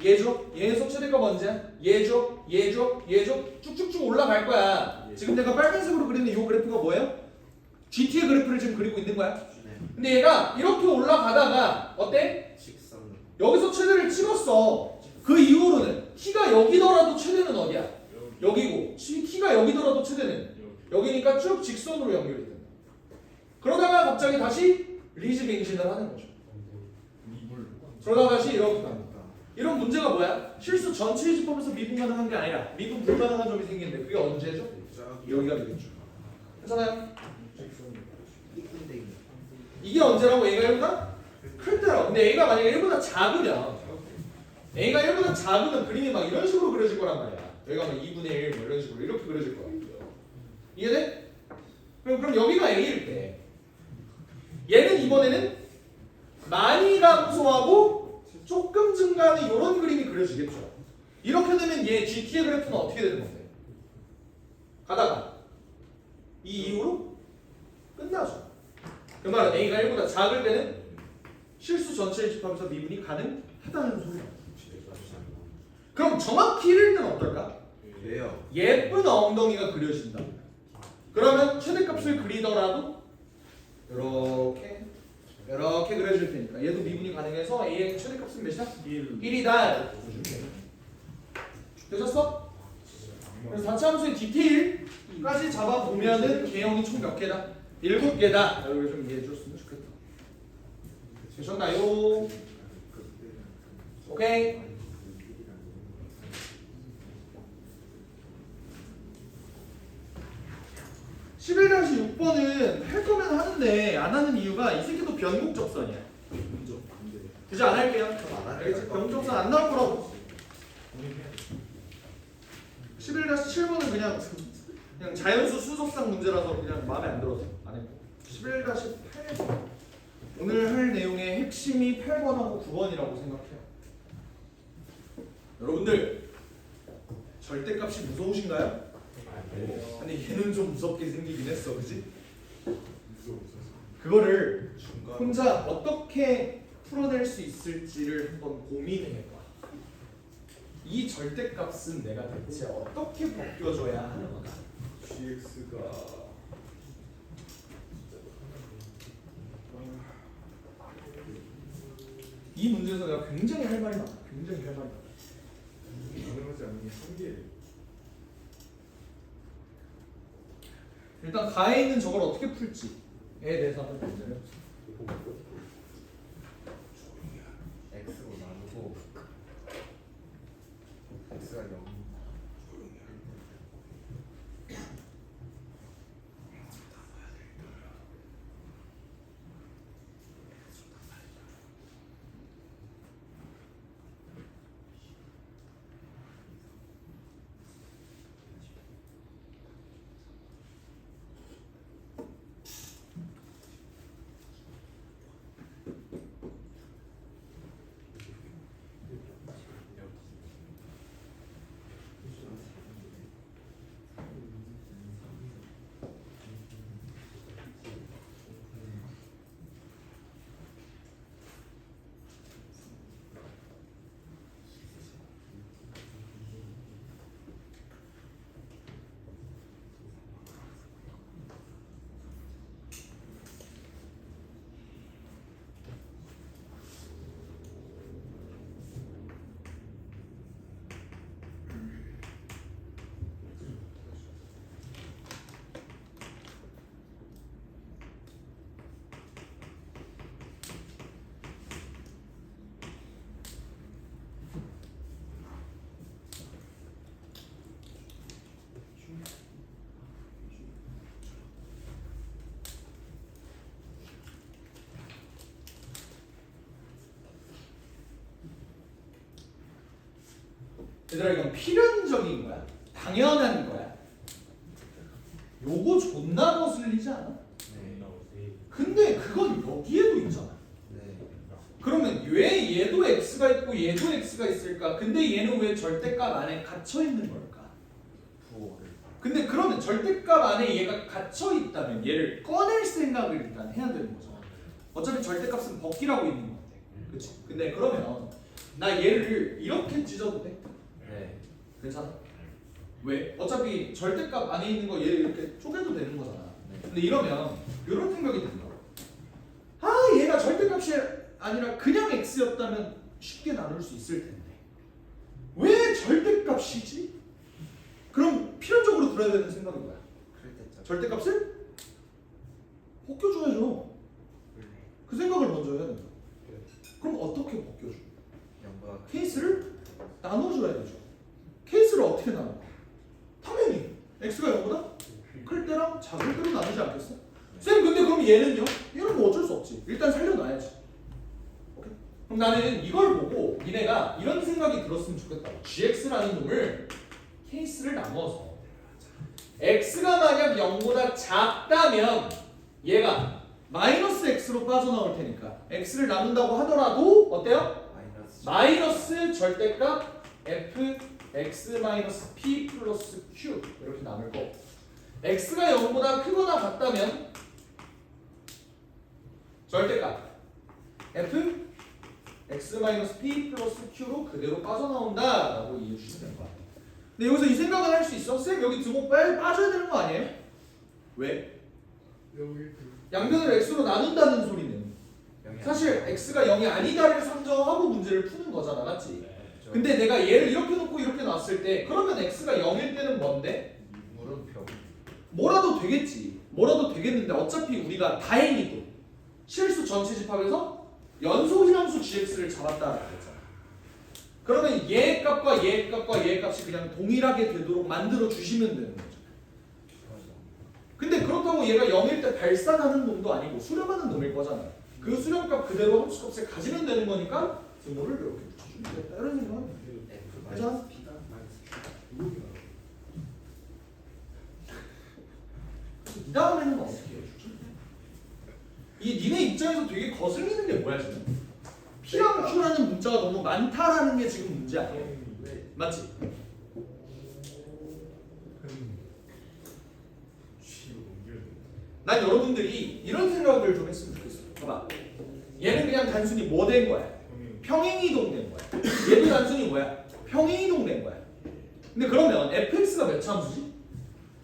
얘죠? 얘에서 최대값 언제야? 얘죠? 얘죠? 얘죠? 쭉쭉쭉 올라갈 거야. 지금 내가 빨간색으로 그리는 이 그래프가 뭐예요? GT의 그래프를 지금 그리고 있는 거야. 네. 근데 얘가 이렇게 올라가다가 어때? 식상. 여기서 최대를 찍었어. 그 이후로는 t가 여기더라도 최대는 어디야? 여기고 t가 여기더라도 최대는 여기니까 쭉 직선으로 연결이 된다. 그러다가 갑자기 다시 리즈 갱신을 하는 거죠. 이불. 그러다가 다시 이렇게 갑니다. 이런 문제가 뭐야? 실수 전체의 집합에서 미분 가능한 게 아니라 미분 불가능한 점이 생기는데 그게 언제죠? 여기가 되겠죠. 괜찮아요? 이게 언제라고? A가 1보다 클 때라고. 근데 A가 만약에 1보다 작으면 A가 1보다 작으면 그림이 막 이런 식으로 그려질 거란 말이야. 여기가 막 2분의 1 뭐 이런 식으로 이렇게 그려질 거야. 이해돼? 그럼 여기가 A일 때 얘는 이번에는 많이 감소하고 조금 증가하는 이런 그림이 그려지겠죠. 이렇게 되면 얘 GT의 그래프는 어떻게 되는 건데? 가다가 이 이후로 끝나죠. 그 말은 A가 1보다 작을 때는 실수 전체를 집합해서 미분이 가능하다는 소리야. 그럼 정확히 1은 어떨까? 왜요? 예쁜 엉덩이가 그려진다. 그러면 최대값을 그리더라도 이렇게 그려줄 테니까 얘도 미분이 가능해서 A의 최대값은 몇이야? 1이다. 되셨어? 그래서 다차함수의 디테일까지 잡아보면은 개형이 총 몇 개다? 7개다. 여러분 좀 이해해 줬으면 좋겠다. 되셨나요? 오케이. 11-6번은 할 거면 하는데 안 하는 이유가 이 새끼도 변곡적선이야. 그죠? 안 할게요. 알겠지? 변곡적선 안 나올 거라고. 11-7번은 그냥 자연수 수속상 문제라서 그냥 마음에 안 들어서 안 했고. 11-8번 오늘 할 내용의 핵심이 8번하고 9번이라고 생각해요. 여러분들 절대값이 무서우신가요? 근데 얘는 좀 무섭게 생기긴 했어, 그지? 그거를 혼자 어떻게 풀어낼 수 있을지를 한번 고민해봐. 이 절대값은 내가 대체 어떻게 벗겨줘야 하는 거다. GX가 이 문제에서 내가 굉장히 할 말이 많아. 굉장히 할 말이 많아. 가능하지 않는 게 한계예요. 일단 가에 있는 저걸 어떻게 풀지에 대해서 한번 문제를 해보자. X로 나누고 X가 0. 얘들아 이건 필연적인 거야. 당연한 거야. 요거 존나 거슬리지 않아? 네. 근데 그건 여기에도 있잖아. 네. 그러면 왜 얘도 x가 있고 얘도 x가 있을까? 근데 얘는 왜 절대값 안에 갇혀 있는 걸까? 부호를 근데 그러면 절대값 안에 얘가 갇혀 있다면 얘를 꺼낼 생각을 일단 해야 되는 거죠. 어차피 절대값은 벗기라고 있는 것 같아. 그렇지? 근데 그러면 나 얘를 이렇게 찢어도 돼? 네. 괜찮아? 왜? 어차피 절대값 안에 있는 거 얘를 이렇게 쪼개도 되는 거잖아. 근데 이러면 이런 생각이 든다. 아, 얘가 절대값이 아니라 그냥 x였다면 쉽게 나눌 수 있을 텐데 왜 절대값이지? 그럼 필연적으로 들어야 되는 생각이 뭐야? 절대값을 벗겨줘야죠. 그 생각을 먼저 해야 된다. 그럼 어떻게 벗겨줘? 케이스를 나눠줘야 되죠. 케이스를 어떻게 나눠? 당연히 x가 0보다 클 때랑 작을 때로 나누지 않겠어? 쌤 근데 그럼 얘는요? 얘는 뭐 어쩔 수 없지. 일단 살려놔야지. 오케이? 그럼 나는 이걸 보고 니네가 이런 생각이 들었으면 좋겠다고. gx라는 놈을 케이스를 나눠서 x가 만약 0보다 작다면 얘가 마이너스 x로 빠져나올 테니까 x를 나눈다고 하더라도 어때요? 마이너스 절대값 f x 마이너스 p 플러스 q 이렇게 남을 거고 x가 0보다 크거나 같다면 절대값 f x 마이너스 p 플러스 q로 그대로 빠져나온다 라고 이해해 주시면 될 것 같아요. 근데 여기서 이 생각을 할 수 있어? 쌤 여기 등호 빨리 빠져야 되는 거 아니에요? 왜? 양변을 x로 나눈다는 소리는 사실 x가 0이 아니다를 상정하고 문제를 푸는 거잖아, 맞지? 근데 내가 얘를 이렇게 놓고 이렇게 놨을 때 그러면 x가 0일 때는 뭔데? 물음표. 뭐라도 되겠지. 뭐라도 되겠는데 어차피 우리가 다행히도 실수 전체 집합에서 연소 희함수 gx를 잡았다라고 했잖아. 그러면 얘 값과 얘 값과 얘 값이 그냥 동일하게 되도록 만들어 주시면 되는 거죠. 근데 그렇다고 얘가 0일 때 발산하는 놈도 아니고 수렴하는 놈일 거잖아. 그 수렴값 그대로 함수값을 가지면 되는 거니까 등호를 이렇게 붙여주면 되겠다. 이런 생각은 괜찮아? 이 다음에는 어떻게 해주지? 이 니네 입장에서 되게 거슬리는 게 뭐야 지금? P랑 Q라는 문자가 너무 많다라는 게 지금 문제 아니야? 맞지? 난 여러분들이 이런 생각을 좀 했으면 좋겠어. 봐봐. 얘는 그냥 단순히 뭐 된 거야? 평행이동 된 거야. 얘도 단순히 뭐야? 평행이동 된 거야. 근데 그러면 fx가 몇 차 함수지?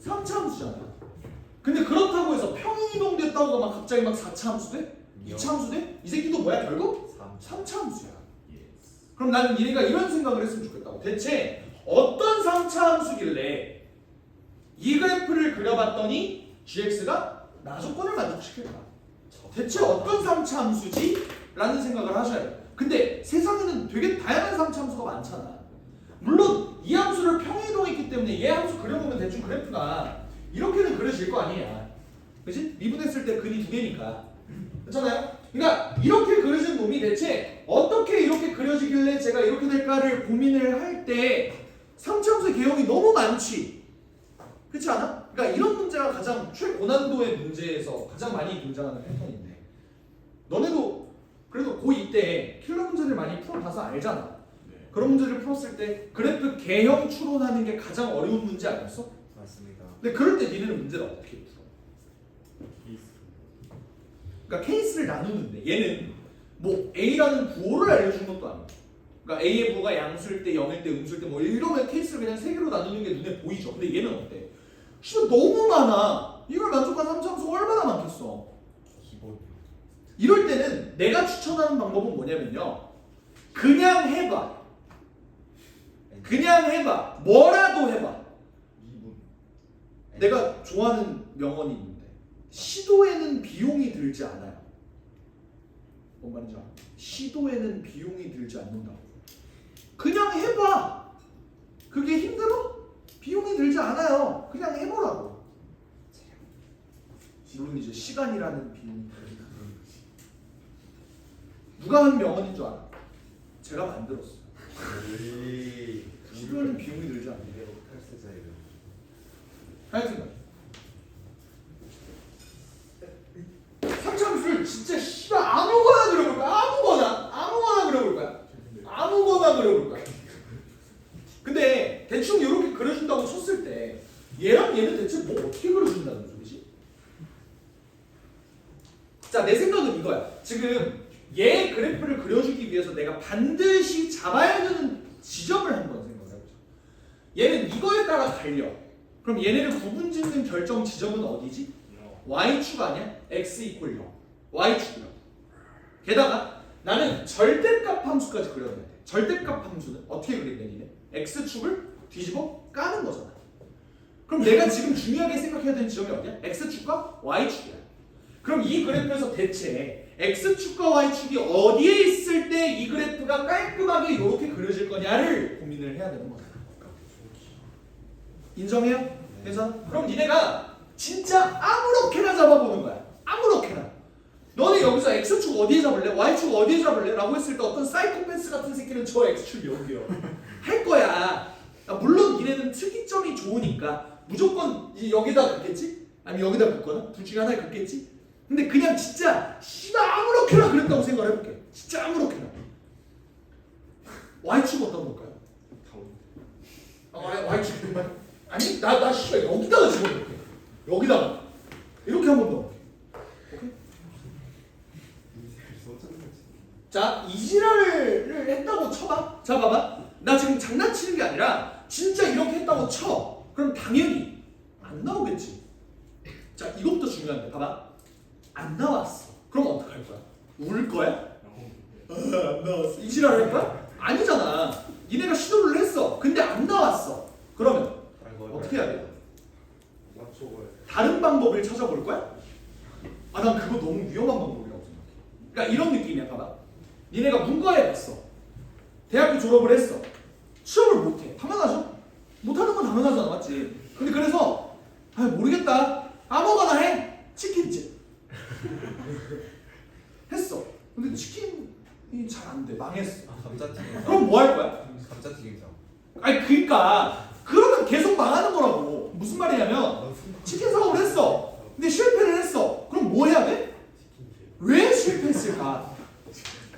3차 함수잖아. 근데 그렇다고 해서 평행이동 됐다고 막 갑자기 막 4차 함수 돼? 2차 함수 돼? 이 새끼도 뭐야 결국? 3차 함수야. 그럼 나는 니네가 이런 생각을 했으면 좋겠다고. 대체 어떤 3차 함수길래 이 그래프를 그려봤더니 gx가 나 조건을 만족시킬까? 대체 어떤 3차 함수지? 라는 생각을 하셔야 돼요. 근데 세상에는 되게 다양한 3차 함수가 많잖아. 물론 이 함수를 평행이동했기 때문에 얘 함수 그려보면 대충 그래프가 이렇게는 그려질 거 아니야. 그치? 미분했을 때 근이 두 개니까. 그렇잖아요? 그러니까 이렇게 그려진 놈이 대체 어떻게 이렇게 그려지길래 제가 이렇게 될까를 고민을 할 때 3차 함수의 개형이 너무 많지. 그렇지 않아? 그러니까 이런 문제가 가장 최고난도의 문제에서 가장 많이 등장하는 패턴인데 너네도 그래도 고2 때 킬러 문제를 많이 풀어봐서 알잖아. 그런 문제를 풀었을 때 그래프 개형 추론하는 게 가장 어려운 문제 아니었어? 맞습니다. 근데 그럴 때 니네는 문제를 어떻게 풀어? 그러니까 케이스를 나누는데 얘는 뭐 A라는 부호를 알려준 것도 아니고 그러니까 A의 부호가 양수일 때, 0일 때, 음수일 때 뭐 이러면 케이스를 그냥 3개로 나누는 게 눈에 보이죠. 근데 얘는 어때? 진짜 너무 많아. 이걸 만족한 3차 함수가 얼마나 많겠어. 기본. 이럴 때는 내가 추천하는 방법은 뭐냐면요. 그냥 해봐. 그냥 해봐. 뭐라도 해봐. 2분. 내가 좋아하는 명언이 있는데 시도에는 비용이 들지 않아요. 뭔 말인지 알아? 시도에는 비용이 들지 않는다고. 그냥 해봐. 그게 힘들어? 비용이 들지 않아요. 그냥 해보라고. 물론 이제 시간이라는 비용이 들지. 누가 한 명언인 줄 알아? 제가 만들었어요. 시도에는 비용이 들지 않는데. 하여튼 3차함수를 진짜 씨발 아무거나 그려볼 거야. 아무거나 그려볼 거야. 아무거나 그려볼 거야. 근데 대충 이렇게 그려준다고 쳤을 때 얘랑 자, 내 생각은 이거야. 지금 얘 그래프를 그려주기 위해서 내가 반드시 잡아야 되는 지점을 한번 생각을 해보자. 얘는 이거에 따라 달려. 그럼 얘네를 구분짓는 결정 지점은 어디지? y축 아니야? x 이퀄 0. y축이야. 게다가 나는 절대값 함수까지 그려야 돼. 절대값 함수는 어떻게 그리냐 니네? x축을 뒤집어 까는 거잖아. 그럼 내가 지금 중요하게 생각해야 되는 지점이 어디야? x축과 y축이야. 그럼 이 그래프에서 대체 x축과 y축이 어디에 있을 때 이 그래프가 깔끔하게 이렇게 그려질 거냐를 고민을 해야 되는 거잖아. 인정해요? 괜찮아? 그럼 니네가 진짜 아무렇게나 잡아보는 거야. 아무렇게나. 너네 여기서 x축 어디에 잡을래? y축 어디에 잡을래? 라고 했을 때 어떤 사이코패스 같은 새끼는 저 x축 여기요 할 거야. 물론 니네는 특이점이 좋으니까 무조건 여기다 긋겠지? 아니면 여기다 긋거나 둘 중에 하나에 긋겠지? 근데 그냥 진짜 씨발 아무렇게나 그랬다고 생각을 해볼게. 진짜 아무렇게나. y축 어떤 걸까요? y축 아니 나 씨발 여기다가 집어넣을게. 여기다가 이렇게 한번 넣어. 오케이? 자, 이지랄을 했다고 쳐봐. 자, 봐봐. 나 지금 장난치는 게 아니라 진짜 이렇게 했다고 쳐. 그럼 당연히 안 나오겠지. 자, 이것부터 중요한데. 봐봐. 안 나왔어. 그럼 어떡할 거야? 울 거야? 안 나왔어. 이지랄 할 거야? 아니잖아. 니네가 시도를 했어. 근데 안 나왔어. 그러면 어떻게 해야 돼? 다른 방법을 찾아볼 거야? 아, 난 그거 너무 위험한 방법이라고 생각해. 그러니까 이런 느낌이야. 봐봐. 니네가 문과에 갔어. 대학교 졸업을 했어. 취업을 못해. 당연하죠? 못하는 건 당연하잖아. 맞지? 근데 그래서 아, 모르겠다. 아무거나 해. 치킨집. 했어. 근데 치킨이 잘 안 돼. 망했어. 감자튀김. 그럼 뭐 할 거야? 감자튀김상. 아니 그러니까 그러면 계속 망하는 거라고. 무슨 말이냐면 치킨 사업을 했어. 근데 실패를 했어. 그럼 뭐 해야 돼? 왜 실패했을까?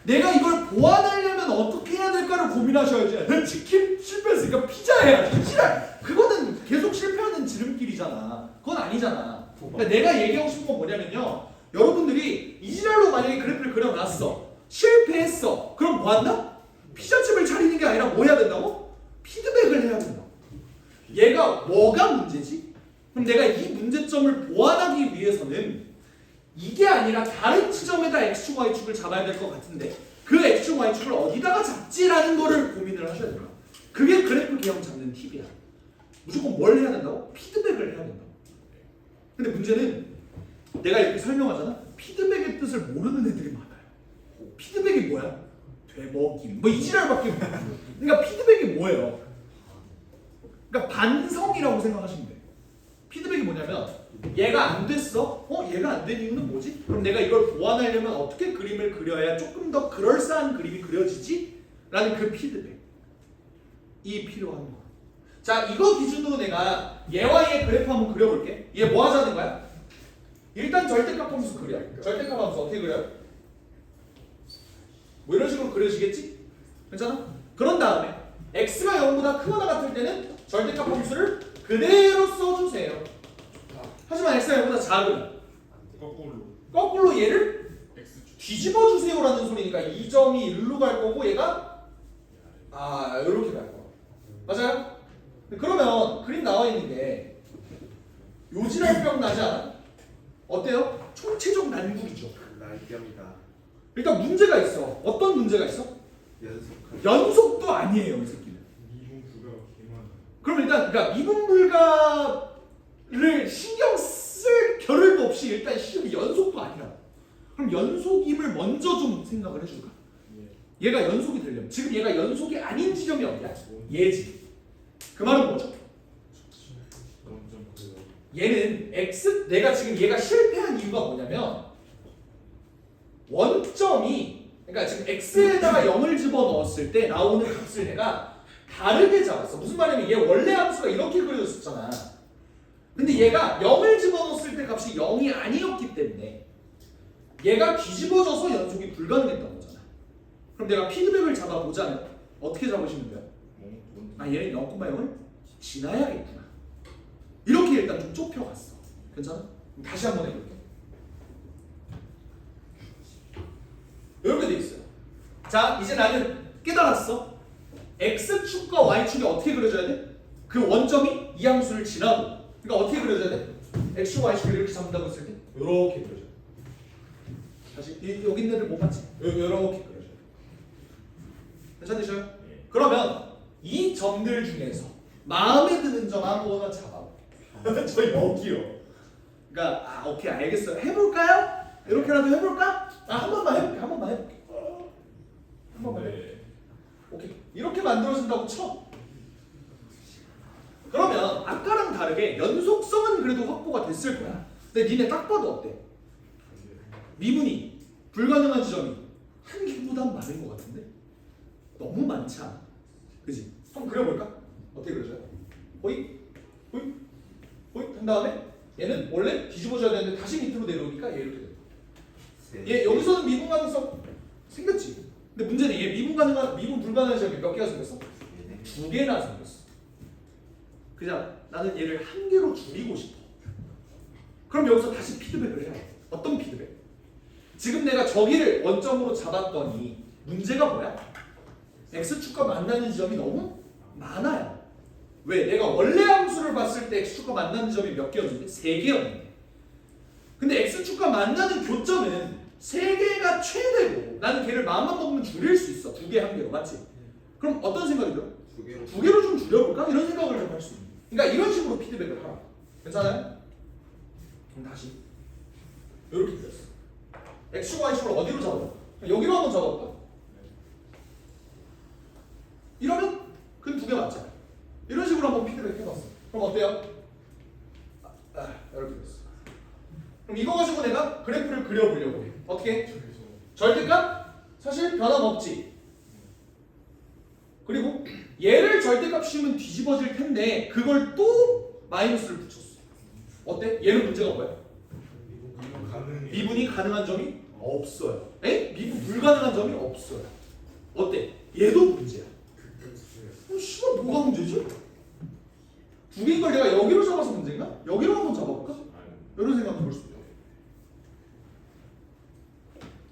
내가 이걸 보완하려면 어떻게 해야 될까를 고민하셔야지. 치킨 실패했으니까 피자 해야지. 피자. 그거는 계속 실패하는 지름길이잖아. 그건 아니잖아. 그러니까 내가 얘기하고 싶은 건 뭐냐면요. 여러분들이 이지랄로 만약에 그래프를 그려놨어. 실패했어. 그럼 뭐 한다? 피자집을 차리는 게 아니라 뭐 해야 된다고? 피드백을 해야 된다고. 얘가 뭐가 문제지? 그럼 내가 이 문제점을 보완하기 위해서는 이게 아니라 다른 지점에다 x축, y축을 잡아야 될 것 같은데 그 x축, y축을 어디다가 잡지라는 거를 고민을 하셔야 돼요. 그게 그래프 개형 잡는 팁이야. 무조건 뭘 해야 된다고? 피드백을 해야 된다고. 근데 문제는 내가 이렇게 설명하잖아. 피드백의 뜻을 모르는 애들이 많아요. 피드백이 뭐야? 되먹임. 뭐 이지랄밖에 없어. 그러니까 피드백이 뭐예요? 그러니까 반성이라고 생각하시면 돼. 피드백이 뭐냐면 얘가 안 됐어? 얘가 안 된 이유는 뭐지? 그럼 내가 이걸 보완하려면 어떻게 그림을 그려야 조금 더 그럴싸한 그림이 그려지지? 라는 그 피드백이 필요한 거야. 자, 이거 기준으로 내가 얘와 얘 그래프 한번 그려볼게. 얘 뭐 하자는 거야? 일단 절대값 함수 그려. 절대값 함수 어떻게 그려요? 뭐 이런 식으로 그려지겠지? 괜찮아? 그런 다음에 x가 0보다 크거나 같을 때는 절대값 함수를 그대로 써주세요. 하지만 x가 0보다 작으면 거꾸로 얘를 뒤집어 주세요라는 소리니까 이 점이 일로 갈 거고 얘가 이렇게 갈 거야. 맞아요? 그러면 그림 나와 있는 게 요지랄병 나지 않아? 어때요? 총체적 난국이죠. 날병이다. 일단 문제가 있어. 어떤 문제가 있어? 연속. 연속도 아니에요, 이 새끼는. 미분수가 개만. 그럼 일단 그러니까 미분불가를 신경 쓸 겨를도 없이 일단 시험이 연속도 아니라. 그럼 연속임을 먼저 좀 생각을 해줄까? 얘가 연속이 되려면 지금 얘가 연속이 아닌 지점이 어디야? 얘지. 그 말은 뭐죠? 얘는 x 내가 지금 얘가 실패한 이유가 뭐냐면 원점이 그러니까 지금 x에다가 0을 집어넣었을 때 나오는 값을 내가 다르게 잡았어. 무슨 말이냐면 얘 원래 함수가 이렇게 그려졌었잖아. 근데 얘가 0을 집어넣었을 때 값이 0이 아니었기 때문에 얘가 뒤집어져서 연속이 불가능했던 거잖아. 그럼 내가 피드백을 잡아보자면 어떻게 잡으시면 돼요? 얘는 0,0을 지나야겠구나. 이렇게 일단 좀 좁혀갔어. 괜찮아? 다시 한번 해볼게. 자, 이제 나는 깨달았어. x축과 y축이 어떻게 그려져야 돼? 그 원점이 이 함수를 지나고. 그러니까 어떻게 그려져야 돼? x축, y축을 이렇게 잡는다고 했을 때 이렇게 그려져. 다시 여기 있는 애들 못 봤지? 이렇게 그려져. 괜찮으셔요? 그러면 이 점들 중에서 마음에 드는 점 아무거나 잡아. 저 여기요. 그러니까 오케이 알겠어요. 해볼까요? 이렇게라도 해볼까? 한 번만 해볼게. 한 번만 해볼게. 오케이 이렇게 만들어진다고 쳐. 그러면 아까랑 다르게 연속성은 그래도 확보가 됐을 거야. 근데 니네 딱 봐도 어때? 미분이 불가능한 지점이 한 개보단 많은 것 같은데? 너무 많지 않아? 그지? 한번 그려볼까? 어떻게 그려져요? 호이? 호이? 호이? 한 다음에 얘는 원래 뒤집어져야 되는데 다시 밑으로 내려오니까 얘 이렇게 돼. 얘 여기서는 미분 가능성 생겼지? 근데 문제는 얘 미분 불가능한 지점이 몇 개가 생겼어? 2개나 생겼어. 그냥 나는 얘를 한 개로 줄이고 싶어. 그럼 여기서 다시 피드백을 해야 돼. 어떤 피드백? 지금 내가 저기를 원점으로 잡았더니 문제가 뭐야? x축과 만나는 지점이 너무 많아요. 왜? 내가 원래 함수를 봤을 때 x축과 만나는 지점이 몇 개였는데? 3개였는데. 근데 x축과 만나는 교점은 3개가 최대고 나는 걔를 마음만 먹으면 줄일 수 있어. 2개, 1개로. 맞지? 그럼 어떤 생각이 들어? 2개로 좀 줄여볼까? 이런 생각을 좀 할 수 있는. 그러니까 이런 식으로 피드백을 하라. 괜찮아요? 그럼 다시 이렇게 그렸어. x축, y축을 어디로 잡아요? 여기로 한번 잡아볼까? 이러면 그 2개 맞잖아. 이런 식으로 한번 피드백 해봤어. 그럼 어때요? 이렇게 됐어. 그럼 이거 가지고 내가 그래프를 그려보려고 해. 어떻게? 절대값? 사실 변함없지. 그리고 얘를 절대값 씌우면 뒤집어질 텐데 그걸 또 마이너스를 붙였어. 어때? 얘는 문제가 뭐야? 미분이 가능한 점이 없어요. 에? 미분 불가능한 점이 없어요. 어때? 얘도 문제야. 씨발 뭐가 문제지? 2개인 걸 내가 여기로 잡아서 문제인가? 여기로 한번 잡아볼까? 이런 생각도 볼 수 있죠.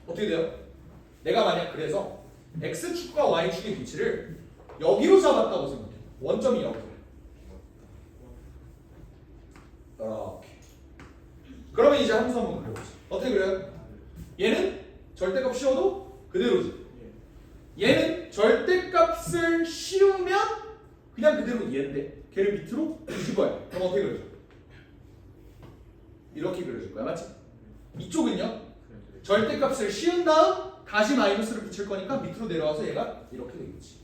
어떻게 돼요? 내가 만약 그래서 x축과 y축의 위치를 여기로 잡았다고 생각해. 원점이 여기야. 이렇게. 그러면 이제 함수 한번 그려보자. 어떻게 그려요? 얘는 절대값 씌워도 그대로지. 얘는 절대값을 씌우면 그냥 그대로 얘인데 걔를 밑으로 뒤집어요. 그럼 어떻게 그려져? 이렇게 그려질 거야. 맞지? 이쪽은요? 절대값을 씌운 다음 다시 마이너스를 붙일 거니까 밑으로 내려와서 얘가 이렇게 되겠지.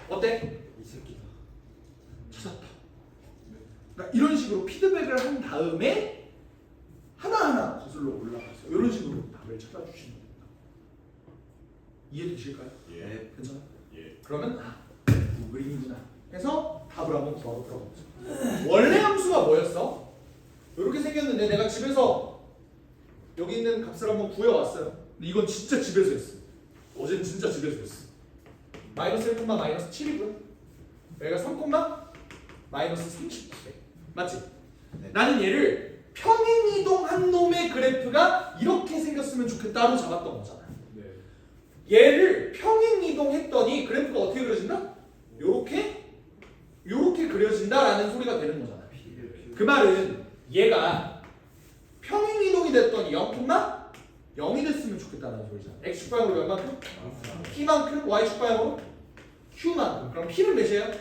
어때? 이 새끼다. 찾았다. 그러니까 이런 식으로 피드백을 한 다음에 하나하나 거슬러 올라가서 이런 식으로 답을 찾아주시면 됩니다. 이해되실까요? 예. 괜찮아? 예. 그러면 그림이구나 해서 답을 한번 구하러 들어가보자. 원래 함수가 뭐였어? 이렇게 생겼는데 내가 집에서 여기 있는 값을 한번 구해왔어요. 근데 이건 진짜 집에서 했어. 어제는 진짜 집에서 했어. 마이너스 1, 마이너스 7이고요. 여기가 3, 마이너스 39배. 맞지? 네. 나는 얘를 평행이동한 놈의 그래프가 이렇게 생겼으면 좋겠다로 잡았던 거잖아. 네. 얘를 평행이동했더니 그래프가 어떻게 그려진다? 요렇게 그려진다라는 소리가 되는 거잖아. 그 말은 얘가 평행이동이 됐더니 0이 됐으면 좋겠다는 소리잖아. x축 방향으로 얼마큼? p만큼, y축 방향으로 q만큼. 그럼 p는 몇이에요?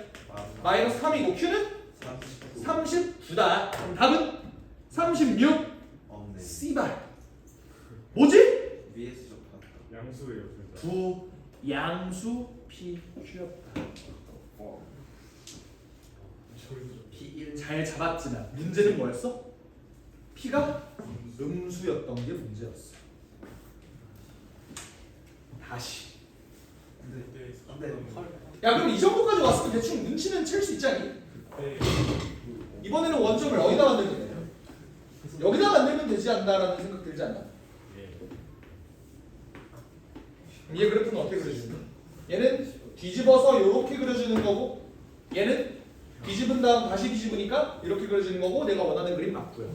마이너스 3이고 q는 39다. 그럼 답은 36. 없네. C발. 뭐지? 위에서 접하. 양수예요. 부 양수 p q였다. P1 잘 잡았지만 문제는 뭐였어? p가 음수였던 게 문제였어. 다시. 근데 야 그럼 이 정도까지 왔으면 대충 눈치는 챌 수 있지 않니? 이번에는 원점을 어디다 만들면 돼? 여기다 만들면 되지 않나라는 생각 들지 않나? 얘 그래프는 어떻게 그려지는 거야? 얘는 뒤집어서 이렇게 그려지는 거고 얘는 뒤집은 다음 다시 뒤집으니까 이렇게 그려지는 거고 내가 원하는 그림 맞고요.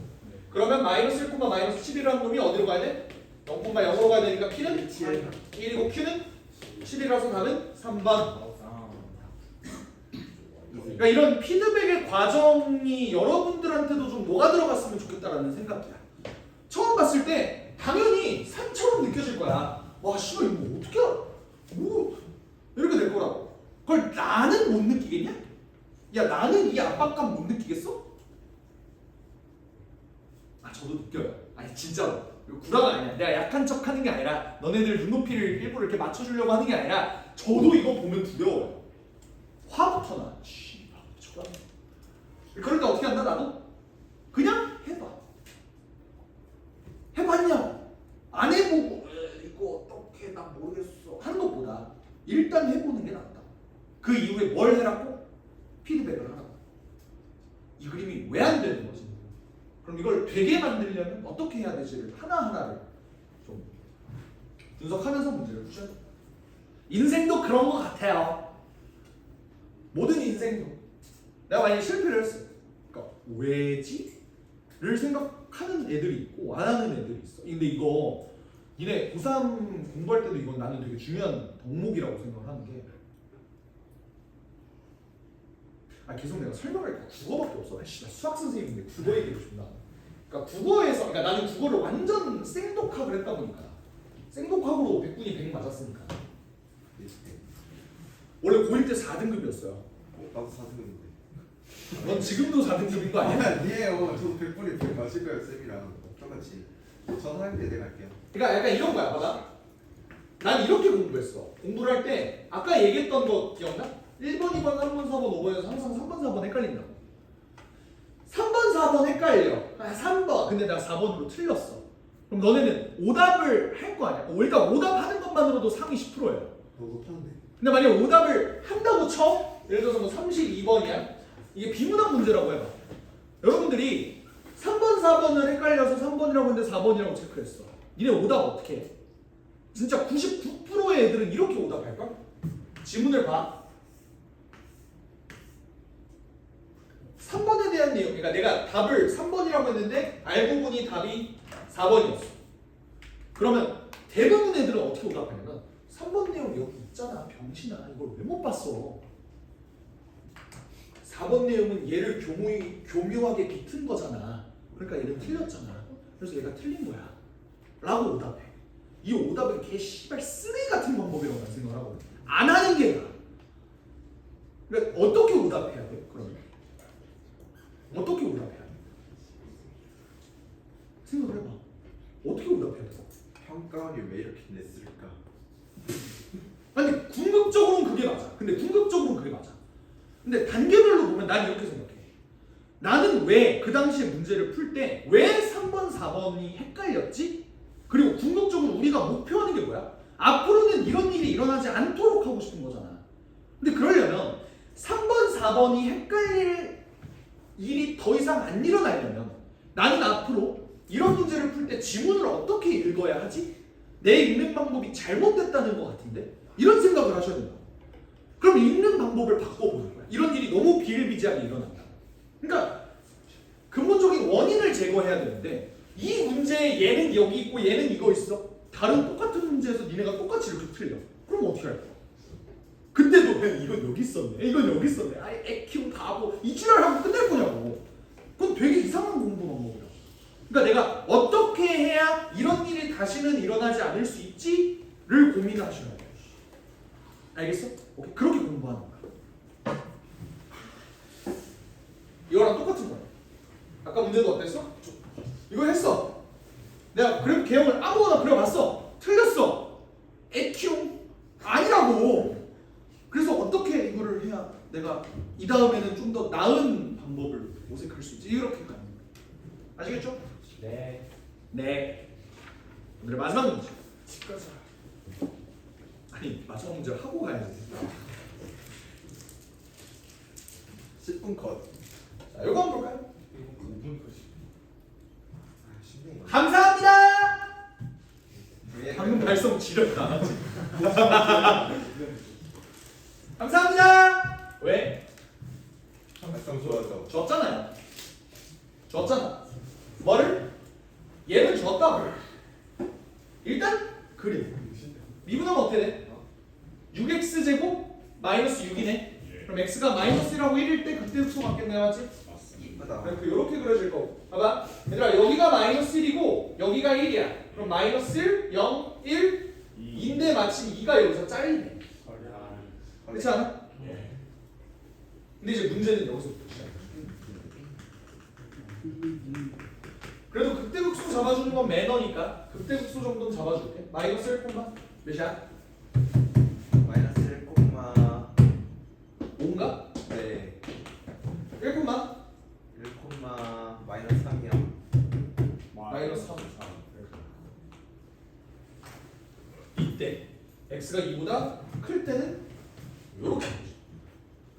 그러면 마이너스 1, 마이너스 11이라는 놈이 어디로 가야 돼? 0,0로 가야 되니까 P는 1이고 Q는 7이라서 답은 3번. 그러니까 이런 피드백의 과정이 여러분들한테도 좀 녹아 들어갔으면 좋겠다라는 생각이야. 처음 봤을 때 당연히 산처럼 느껴질 거야. 와, 씨발 이거 뭐 어떻게 알아? 뭐 이렇게 될 거라고. 그걸 나는 못 느끼겠냐? 야, 나는 이 압박감 못 느끼겠어? 아, 저도 느껴요. 아니 진짜로. 이거 구라가 아니야. 내가 약한 척하는 게 아니라 너네들 눈높이를 일부러 이렇게 맞춰주려고 하는 게 아니라 저도 이거 보면 두려워요. 화부터 나. 씨발 저런. 그럴 때 어떻게 한다 나도? 그냥 해봐. 해봤냐고. 안 해보고 이거 어떻게 나 모르겠어 하는 것보다 일단 해보는 게 낫다. 그 이후에 뭘 해라고? 피드백을 하라고. 이 그림이 왜 안 되는 거지? 그럼 이걸 되게 만들려면 어떻게 해야 되지를 하나하나를 좀 분석하면서 문제를 푸셔야 돼요. 인생도 그런 것 같아요. 모든 인생도. 내가 만약에 실패를 했어. 그러니까 왜지? 를 생각하는 애들이 있고 안 하는 애들이 있어. 근데 이거 니네 고3 공부할 때도 이건 나는 되게 중요한 덕목이라고 생각을 하는 게 계속 내가 설명할 게 국어밖에 없어. 나 수학 선생님인데 국어 얘기를 존나. 그러니까 국어에서 나는 국어를 완전 생독학을 했다 보니까 생독학으로 100분이 100 맞았으니까 원래 고1 때 4등급이었어요. 나도 4등급인데. 넌 지금도 4등급인 거 아니야? 아니에요. 저도 100분에 100 맞을 거예요, 쌤이랑. 똑같이. 전화할 때 내가 할게요. 그러니까 약간 이런 거야. 봐봐. 난 이렇게 공부했어. 공부를 할 때 아까 얘기했던 거 기억나? 1번, 2번, 3번, 4번, 5번에서 항상 3번, 4번 헷갈린다고. 3번, 4번 헷갈려. 3번. 근데 내가 4번으로 틀렸어. 그럼 너네는 오답을 할 거 아니야? 일단 오답하는 것만으로도 상위 10%예요. 너무 못하는데. 근데 만약에 오답을 한다고 쳐? 예를 들어서 뭐 32번이야? 이게 비문학 문제라고 해봐. 여러분들이 3번, 4번을 헷갈려서 3번이라고 했는데 4번이라고 체크했어. 니네 오답 어떻게 해? 진짜 99%의 애들은 이렇게 오답할걸? 지문을 봐. 3번에 대한 내용, 그러니까 내가 답을 3번이라고 했는데 알고 보니 답이 4번이었어. 그러면 대부분 애들은 어떻게 오답하냐면 3번 내용 여기 있잖아, 병신아. 이걸 왜 못 봤어? 4번 내용은 얘를 교묘하게 비튼 거잖아. 그러니까 얘는 틀렸잖아. 그래서 얘가 틀린 거야 라고 오답해. 이 오답은 개 씨발 쓰레기 같은 방법이라고 난 생각을 하거든. 안 하는 게 나아. 그러니까 어떻게 오답해야 돼? 그러면 어떻게 오답해야 돼? 생각을 해봐. 어떻게 오답해야 돼? 평가원이 왜 이렇게 냈을까? 아니 궁극적으로는 그게 맞아. 근데 궁극적으로는 그게 맞아. 근데 단계별로 보면 난 이렇게 생각해. 나는 왜 그 당시에 문제를 풀 때 왜 3번, 4번이 헷갈렸지? 그리고 궁극적으로 우리가 목표하는 게 뭐야? 앞으로는 이런 일이 일어나지 않도록 하고 싶은 거잖아. 근데 그러려면 3번, 4번이 헷갈릴 일이 더 이상 안 일어나려면 나는 앞으로 이런 문제를 풀 때 지문을 어떻게 읽어야 하지? 내 읽는 방법이 잘못됐다는 것 같은데? 이런 생각을 하셔야 된다. 그럼 읽는 방법을 바꿔보는 거야. 이런 일이 너무 비일비재하게 일어난다. 그러니까 근본적인 원인을 제거해야 되는데 이 문제에 얘는 여기 있고 얘는 이거 있어. 다른 똑같은 문제에서 니네가 똑같이 이렇게 틀려. 그럼 어떻게 할 거야? 그때도 이건 여기 있었네. 이건 여기 있었네. 아이 애 키우고 바보. 이 지랄하고 끝낼 거냐고. 그건 되게 이상한 공부 방법이야. 그러니까 내가 어떻게 해야 이런 일이 다시는 일어나지 않을 수 있지를 고민하셔야 돼요. 알겠어? 오케이. 그렇게 공부하는 거야. 이거랑 똑같은 거야. 아까 문제도 어땠어? 이거 했어. 내가 그래프 개형을 아무거나 그려봤어. 틀렸어. 에키용 아니라고. 그래서 어떻게 이거를 해야 내가 이 다음에는 좀 더 나은 방법을 모색할 수 있지? 이렇게 가는 거야. 아시겠죠? 네. 네. 오늘의 마지막 문제. 집 가자. 아니 마지막 문제를 하고 가야지. 10분 컷. 자, 이거 한번 볼까요? 5분 컷이. 쉽네. 감사합니다. 왜? 방금 발성 지렸다. 감사합니다. 왜? 발성 좋아서. 줬잖아요. 줬잖아. 뭐를? 얘는 줬다고. 일단 그림. 미분하면 어떻게 돼? 그럼 x가 -1하고 1일 때 그때 흑수 맞겠네, 맞지? 이쁘다. 그럼 이렇게 그려질 거고. 봐봐. 얘들아 여기가 -1이고 여기가 1이야. 그럼 -1, 0, 1, 2인데 마침 2가 여기서 잘리네. 그렇지 않아? 근데 이제 문제는 여기서부터 시작이야. 그래도 극대극소 잡아주는 건 매너니까 극대극소 정도는 잡아줄게. -1, 몇이야? 마이너스 1콤마 5인가? 네 1, 1콤마 마이너스 3이요. -3. 이때 x가 2보다 클 때는 이렇게 보지.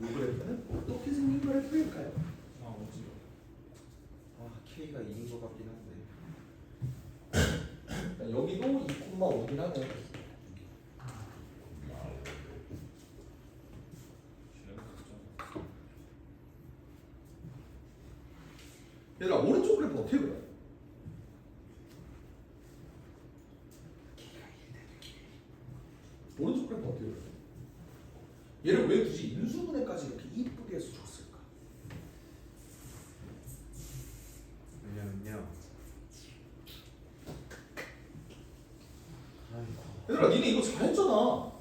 이 그래프는 어떻게 생긴 그래프일까요? 아 K가 2인 것 같긴 한데. 여기도 2,5긴 하네. 얘들아 오른쪽 그래프 어떻게 그려? 오른쪽 그래프 어떻게 그려? 얘를 왜 굳이 인수분해까지 이렇게 이쁘게 해서 줬을까? 왜냐면요. 아이고. 얘들아 니네 이거 잘했잖아.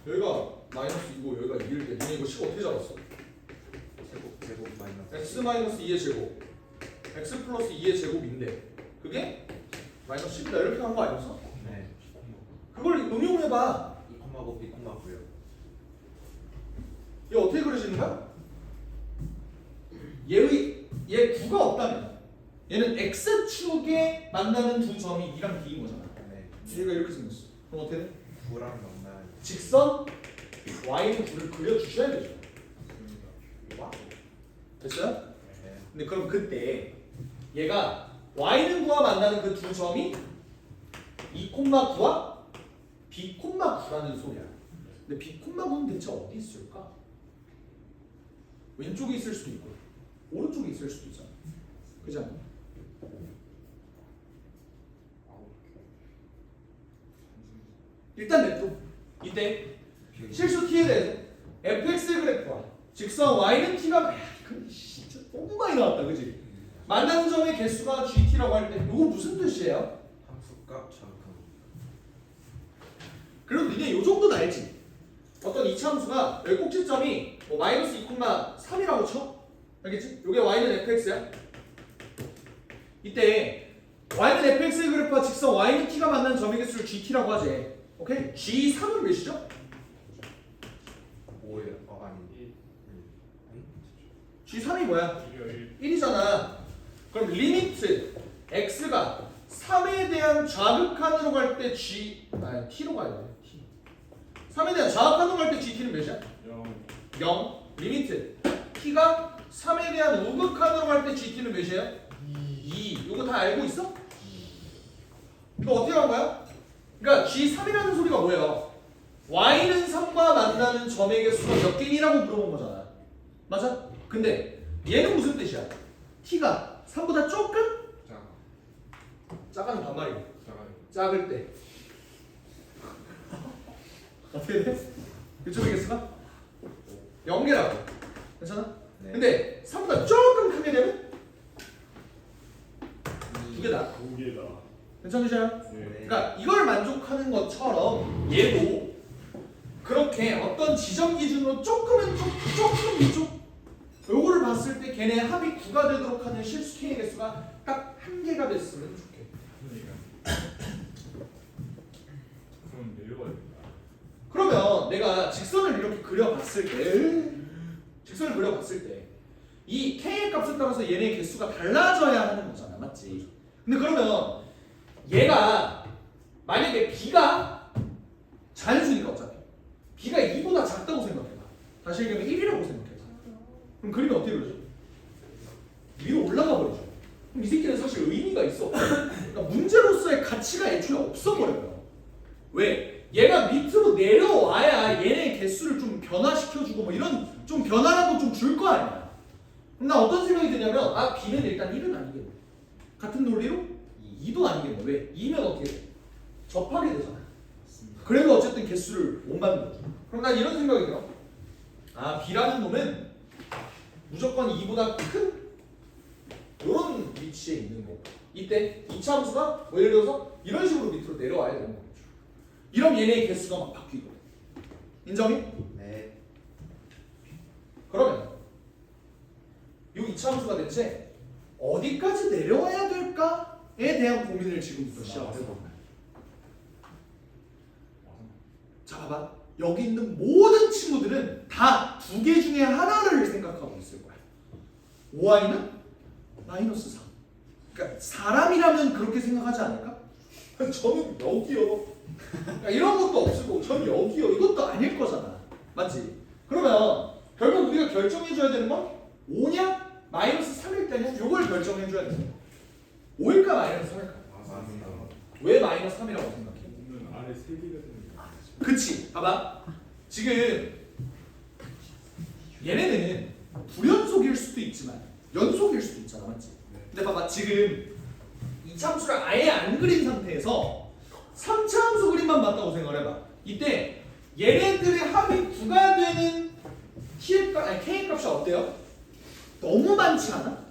여기가 -2고 여기가 2일 때 니네 이거 식 어떻게 잡았어? 제곱 마이너스. x-2의 제곱 x 플러스 2의 제곱인데 그게 -10이다 이렇게 한 거 아니었어? 네. 그걸 응용을 해봐. 2콤마고 B콤마고요. 얘 어떻게 그려지는 거야? 얘 구가 없다면 얘는 x축에 만나는 두 점이 2랑 B인 거잖아. 네. 얘가 이렇게 생겼어. 그럼 어떻게 돼? 9랑 만나요. 직선 y는 9를 그려주셔야 되죠. 됐어요? 네. 근데 그럼 그때 얘가 y는 9와 만나는 그 두 점이 2,9와 b,9라는 소리야. 근데 b,9는 대체 어디 있을까? 왼쪽에 있을 수도 있고 오른쪽에 있을 수도 있잖아. 그지 않나? 일단 냅둬. 이때 실수 t에 대해서 fx의 그래프와 직선 y는 t가 이건 진짜 너무 많이 나왔다, 그지? 만나는 점의 개수가 gt라고 할 때 이거 무슨 뜻이에요? 함수값 정품. 그래도 니네 요 정도는 알지? 어떤 이차함수가 여기 꼭지점이 뭐 -2,3이라고 쳐? 알겠지? 요게 y는 fx야. 이때 y는 fx의 그래프와 직선 y는 t가 만나는 점의 개수를 gt라고 하지. 오케이? g3은 몇이죠? 5예요. 아니. g3이 뭐야? 1이잖아. 그럼 리미트 x가 3에 대한 좌극한으로 갈 때 t로 가야 돼. t. 3에 대한 좌극한으로 갈 때 gt는 몇이야? 0. 리미트 t가 3에 대한 우극한으로 갈 때 gt는 몇이에요? 2. 이거 다 알고 있어? 이거 어떻게 한 거야? 그러니까 g3이라는 소리가 뭐예요? y는 3과 만나는 점의 개수가 몇 개이라고 물어본 거잖아. 맞아? 근데 얘는 무슨 뜻이야? t가 3보다 조금? 작아는 반말이고 작을 때 어떻게 돼? 이쪽의 개수가 0개라고. 괜찮아? 네. 근데 3보다 조금 크게 되면 2개다. 괜찮으셔요? 그러니까 이걸 만족하는 것처럼 얘도 그렇게 어떤 지점 기준으로 조금은 조금 위쪽 요거를 봤을 때 걔네 합이 9가 되도록 하는 실수 K의 개수가 딱 1개가 됐으면 좋겠다. 그러면 내가 직선을 이렇게 그려봤을 때 이 K의 값에 따라서 얘네 개수가 달라져야 하는 거잖아. 맞지? 근데 그러면 얘가 만약에 B가 자연수니까 어차피 B가 2보다 작다고 생각해봐. 다시 얘기하면 1이라고 생각해봐. 그럼 그림이 어떻게 그려져? 위로 올라가 버리죠. 그럼 이 새끼는 사실 의미가 있어. 그러니까 문제로서의 가치가 애초에 없어버려요. 왜? 얘가 밑으로 내려와야 얘네 개수를 좀 변화시켜주고 뭐 이런 좀 변화라도 좀 줄 거 아니야. 그럼 나 어떤 생각이 드냐면 아 B는 일단 1은 아니겠네. 같은 논리로 2도 아니겠네. 왜? 2면 어떻게 돼? 접하게 되잖아. 그래도 어쨌든 개수를 못 만든 거죠. 그럼 난 이런 생각이 들어. 아, B라는 놈은 무조건 2보다 큰 이런 위치에 있는 거. 이때 이차 함수가 뭐 예를 들어서 이런 식으로 밑으로 내려와야 되는 거죠. 이런 얘네의 개수가 막 바뀌고. 인정이? 네. 그러면 이 이차 함수가 대체 어디까지 내려와야 될까에 대한 고민을 지금부터 시작을 해볼까요? 자, 봐봐. 여기 있는 모든 친구들은 다 두 개 중에 하나를 생각하고 있을 거야. Y는 마이너스 3. 그러니까 사람이라면 그렇게 생각하지 않을까? 저는 여기요. 그러니까 이런 것도 없을 거고 저는 여기요. 이것도 아닐 거잖아. 맞지? 그러면 결국 우리가 결정해줘야 되는 건 5냐? 마이너스 3일 때는 이걸 결정해줘야 되는 거야. 5일까 마이너스 3일까? 맞습니다. 왜 마이너스 3이라고 생각해? 보면 아래 세 개가 되는 거. 그치? 봐봐. 지금 얘네는 불연속일 수도 있지만 연속일 수도 있잖아. 맞지? 근데 봐봐. 지금 2차 함수를 아예 안 그린 상태에서 3차 함수 그림만 봤다고 생각해봐. 이때 얘네들의 합이 9가 되는 T의 값, 아니 K의 값이 어때요? 너무 많지 않아?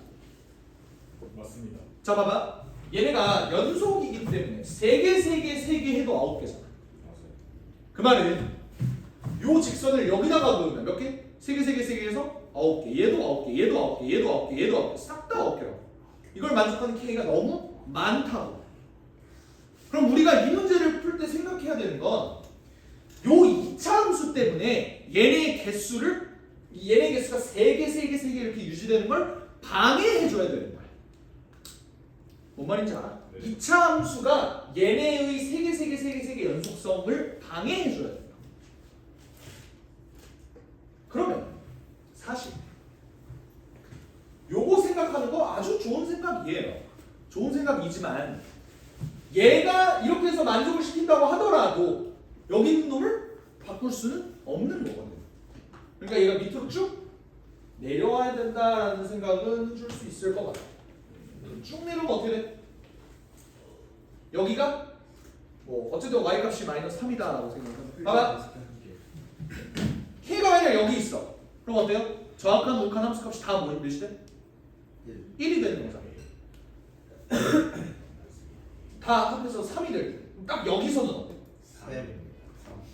맞습니다. 자, 봐봐. 얘네가 연속이기 때문에 3개 해도 9개잖아. 맞아요. 그 말은 요 직선을 여기다가 놓으면 몇 개? 3개 해서 9개. 얘도 9개, 얘도 9개, 얘도 9개, 얘도 9개. 싹 다 9개라고. 이걸 만족하는 K가 너무 많다고. 그럼 우리가 이 문제를 풀 때 생각해야 되는 건 요 2차 함수 때문에 얘네의 개수가 3개 이렇게 유지되는 걸 방해해줘야 되는 거야. 뭔 말인지 알아? 네. 2차 함수가 얘네의 3개 연속성을 방해해줘야 된다. 그러면 사실 요거 생각하는 거 아주 좋은 생각이에요. 좋은 생각이지만 얘가 이렇게 해서 만족을 시킨다고 하더라도 여기 있는 놈을 바꿀 수는 없는 거거든요. 그러니까 얘가 밑으로 쭉 내려와야 된다라는 생각은 줄 수 있을 것 같아요. 쭉 내려오면 어떻게 돼? 여기가 뭐 어쨌든 y값이 마이너스 3이다라고 생각하면 봐봐. k가 만약 여기 있어. 그럼 어때요? 정확한 우익한 함수값이 다 뭐니? 몇이 돼? 1이 되는 거잖아. 다 합해서 3이 될 때. 딱 여기서는 어때? 3.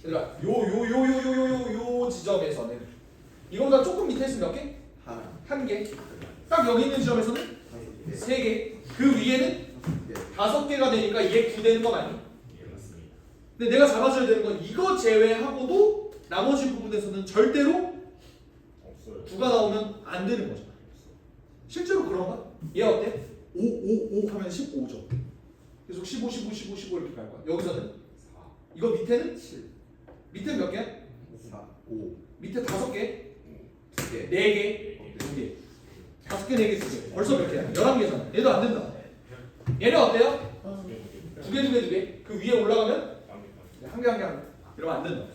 얘들아, 요 지점에서는 이거보다 조금 밑에 있으면 몇 개? 하나. 한 개. 딱 여기 있는 지점에서는 3개. 그 위에는 5개가 되니까 얘 9 되는 거 맞니? 예, 맞습니다. 근데 내가 잡아줘야 되는 건 이거 제외하고도 나머지 부분에서는 절대로 없어요. 9가 나오면 안 되는 거잖아. 실제로 그런가? 얘 어때? 5 하면 15죠. 계속 15 이렇게 갈 거야. 여기서는 4, 이거 밑에는 7. 밑에 몇 개야? 4. 5. 밑에 5개, 2개. 4개, 2개. 5개, 4개, 2개. 벌써 몇 개야? 11개잖아. 얘도 안 된다. 얘는 어때요? 2개. 그 위에 올라가면 한 개. 이러면 안 된다.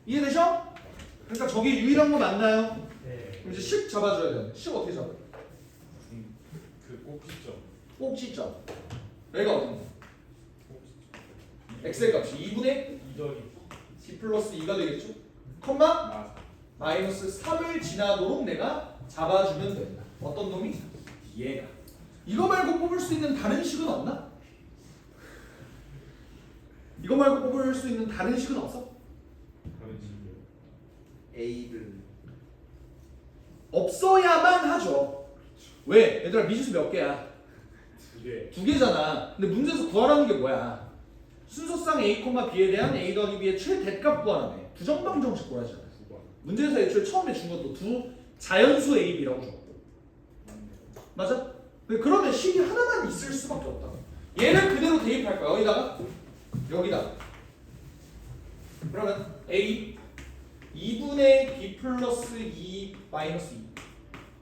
이해되셔? 그러니까 저게 유일한 거 맞나요? 네. 그럼 이제 10 잡아줘야 돼. 10 어떻게 잡아? 그꼭 시점. 꼭지점. 여기가 어딘가? 꼭 시점. 엑셀 값이 2분의 2더니 d 플러스 2가 되겠죠? 컴마 마. 마이너스 3을 지나도록 내가 잡아주면 된다. 어떤 놈이? 얘가. 이거 말고 뽑을 수 있는 다른 식은 없나? 이거 말고 뽑을 수 있는 다른 식은 없어? 다른 식이요. A를 없어야만 하죠. 왜? 얘들아 미지수 몇 개야? 2개. 2개잖아. 근데 문제에서 구하라는 게 뭐야? 순서상 A, B에 대한 A 더하기 B의 최대값 구하라네. 부정방정식 구하잖아. 9번. 문제에서 애초에 처음에 준 것도 두 자연수 A, B라고 줬고. 맞아? 그러면 식이 하나만 있을 수밖에 없다. 얘를 그대로 대입할 거야. 여기다가. 그러면 A 2분의 B 플러스 2 마이너스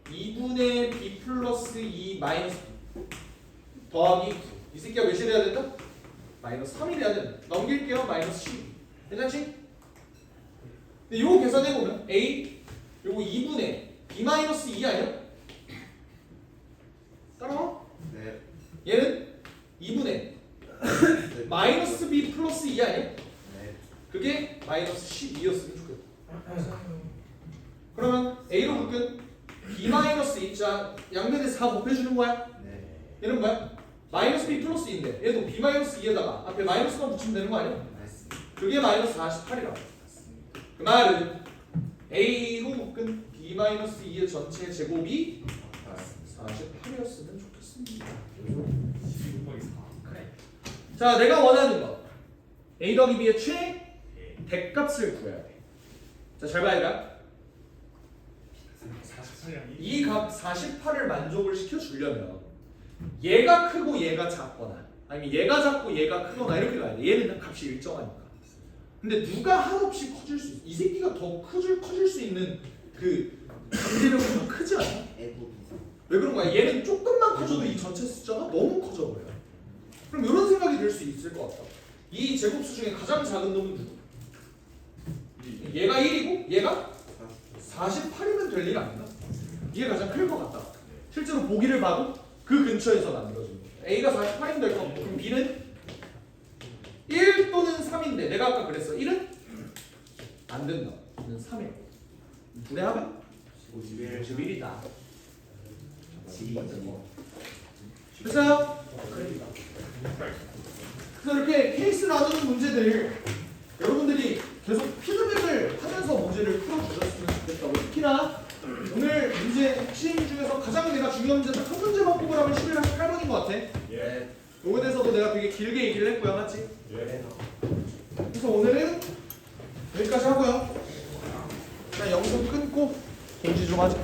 2 2분의 B 플러스 2 마이너스 2 더하기 9. 이 새끼가 몇이 돼야 된다? 마이너스 3이 돼야 된다. 넘길게요. 마이너스 10. 괜찮지? 근데 요거 계산해보면 A 요거 2분의 B 마이너스 2 아니야? 따라와? 네. 얘는 2분의 마이너스 B 플러스 플러스 2 아니야? 네. 그게 마이너스 12였으면 좋겠다. 그러면 A로 묶은 B 마이너스 2자 양면에 4 곱해주는 거야? 네. 얘는 뭐야? 마이너스 B 플러스 2인데 얘도 B 마이너스 2에다가 앞에 마이너스만 붙이면 되는 거 아니야? 맞습니다. 그게 마이너스 48이라고. 그 말은 A로 묶은 B 마이너스 2의 전체 제곱이 48이었으면 좋겠습니다. 12 곱하기 4. 그래. 자, 내가 원하는 거 A 더하기 B의 최대값을 구해야 돼. 자, 잘 봐야 돼. 48이 이 값 48을 만족을 시켜주려면 얘가 크고 얘가 작거나 아니면 얘가 작고 얘가 크거나 이렇게 가야 돼. 얘는 값이 일정하니까. 근데 누가 한없이 커질 수 있어? 이 새끼가 더 커질 수 있는 그 잠재력이 더 크지 않아? 왜 그런 거야? 얘는 조금만 커져도 이 전체 숫자가 너무 커져 버려. 그럼 이런 생각이 들 수 있을 것 같다. 이 제곱수 중에 가장 작은 놈은 누구? 얘가 1이고 얘가 48이면 될 일 아닌가? 이게 가장 클 것 같다. 실제로 보기를 봐도 그 근처에서 만들어지는 거야. A가 48이면 될 것 같고 그럼 B는 1 또는 3인데 내가 아까 그랬어. 1은 안 된다. B는 3이야. 둘의 합은 51이다. 됐어요? 그래서 이렇게 케이스 나누는 문제들 여러분들이 계속 피드백을 하면서 문제를 풀어주셨으면 좋겠다고. 특히나 오늘 문제 핵심 중에서 가장 내가 중요한 문제 딱 한 문제만 뽑으라면 11에서 8번인 것 같아. 예. 요거에 대해서도 내가 되게 길게 얘기를 했고요. 맞지? 예. 그래서 오늘은 여기까지 하고요. 자, 영상 끊고 공지 좀 하자.